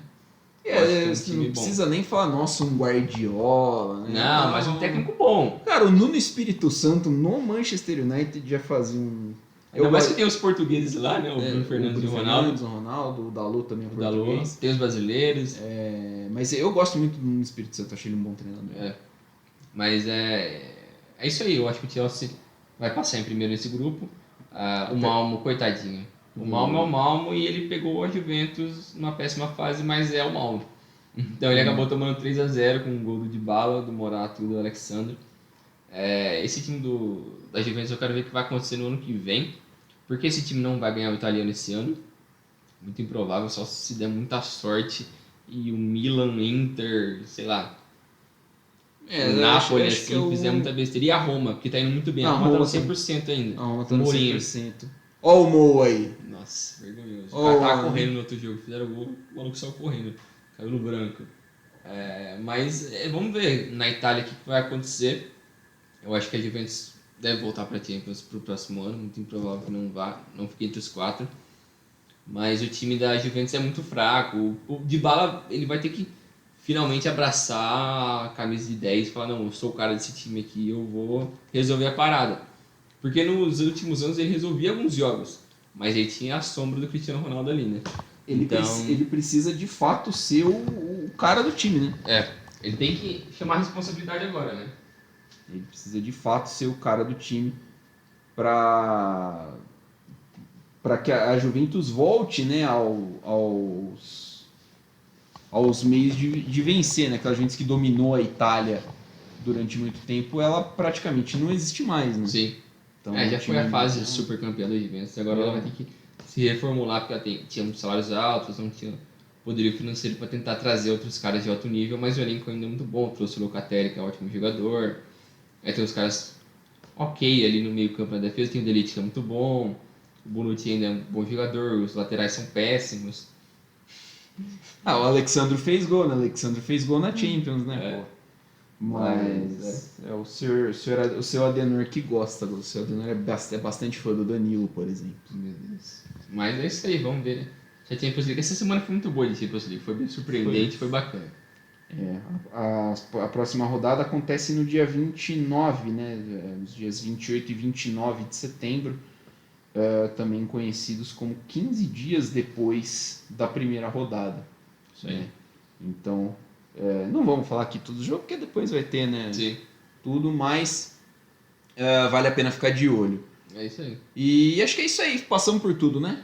Speaker 1: Você não precisa nem falar, nossa, um Guardiola, né?
Speaker 2: Não, mas um técnico bom.
Speaker 1: Cara, o Nuno Espírito Santo no Manchester United já fazia um...
Speaker 2: Ainda mais que tem os portugueses lá, né? O Bruno Fernandes e o Ronaldo.
Speaker 1: O Dalot também é
Speaker 2: o
Speaker 1: português.
Speaker 2: Tem os brasileiros.
Speaker 1: Mas eu gosto muito do Nuno Espírito Santo, achei ele um bom treinador.
Speaker 2: Mas é isso aí, eu acho que o Chelsea vai passar em primeiro nesse grupo. O Malmo, coitadinho. O Malmo é o Malmo e ele pegou a Juventus numa péssima fase, mas é o Malmo. Então ele acabou tomando 3-0 com um gol do Dybala, do Morata e do Alexandre. Esse time da Juventus eu quero ver o que vai acontecer no ano que vem, porque esse time não vai ganhar o italiano esse ano. Muito improvável, só se der muita sorte e o Milan, Inter, sei lá, o Napoli assim, fizer muita besteira. E a Roma, que tá indo muito bem. A Roma tá no 100% ainda.
Speaker 1: A Roma tá no 100%. Ó o Mo aí.
Speaker 2: Nossa, vergonhoso. O cara tava correndo no outro jogo, fizeram o gol, o maluco saiu correndo. Caiu no branco. Mas vamos ver na Itália o que vai acontecer. Eu acho que a Juventus deve voltar para a Champions pro próximo ano. Muito improvável que não fique entre os 4. Mas o time da Juventus é muito fraco. O Dybala, ele vai ter que finalmente abraçar a camisa de 10 e falar, não, eu sou o cara desse time aqui, eu vou resolver a parada. Porque nos últimos anos ele resolvia alguns jogos, mas ele tinha a sombra do Cristiano Ronaldo ali, né?
Speaker 1: Ele precisa de fato ser o cara do time, né?
Speaker 2: Ele tem que chamar a responsabilidade agora, né?
Speaker 1: Ele precisa de fato ser o cara do time para que a Juventus volte, né, aos meios de vencer, né? Aquela Juventus que dominou a Itália durante muito tempo, ela praticamente não existe mais, né?
Speaker 2: Sim. Então, já foi a fase super campeã da Juventus, agora ela vai ter que se reformular, porque ela tinha muitos salários altos, não tinha poderio financeiro para tentar trazer outros caras de alto nível, mas o elenco ainda é muito bom, trouxe o Locatelli, que é um ótimo jogador, aí tem os caras ok ali no meio campo da defesa, tem o Delite, que é muito bom, o Bonucci ainda é um bom jogador, os laterais são péssimos.
Speaker 1: O Alexandre fez gol, né? O Alexandre fez gol na Champions, né? Pô. Mas o seu Adenor que gosta, o seu Adenor é bastante fã do Danilo, por exemplo.
Speaker 2: Meu Deus. Mas é isso aí, vamos ver, né? A Champions League, essa semana foi muito boa de Champions League, foi bem surpreendente, foi bacana.
Speaker 1: A próxima rodada acontece no dia 29, né? Os dias 28 e 29 de setembro, também conhecidos como 15 dias depois da primeira rodada.
Speaker 2: Isso aí.
Speaker 1: Né? Então, não vamos falar aqui todo o jogo, porque depois vai ter, né?
Speaker 2: Sim.
Speaker 1: Tudo, mas vale a pena ficar de olho.
Speaker 2: É isso aí.
Speaker 1: E acho que é isso aí, passamos por tudo, né?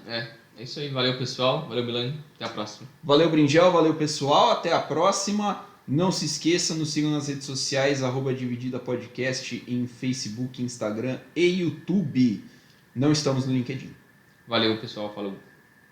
Speaker 2: É isso aí, valeu pessoal, valeu Milani, até a próxima.
Speaker 1: Valeu Bringel, valeu pessoal, até a próxima. Não se esqueça, nos sigam nas redes sociais, @Dividida Podcast em Facebook, Instagram e YouTube. Não estamos no LinkedIn.
Speaker 2: Valeu pessoal, falou.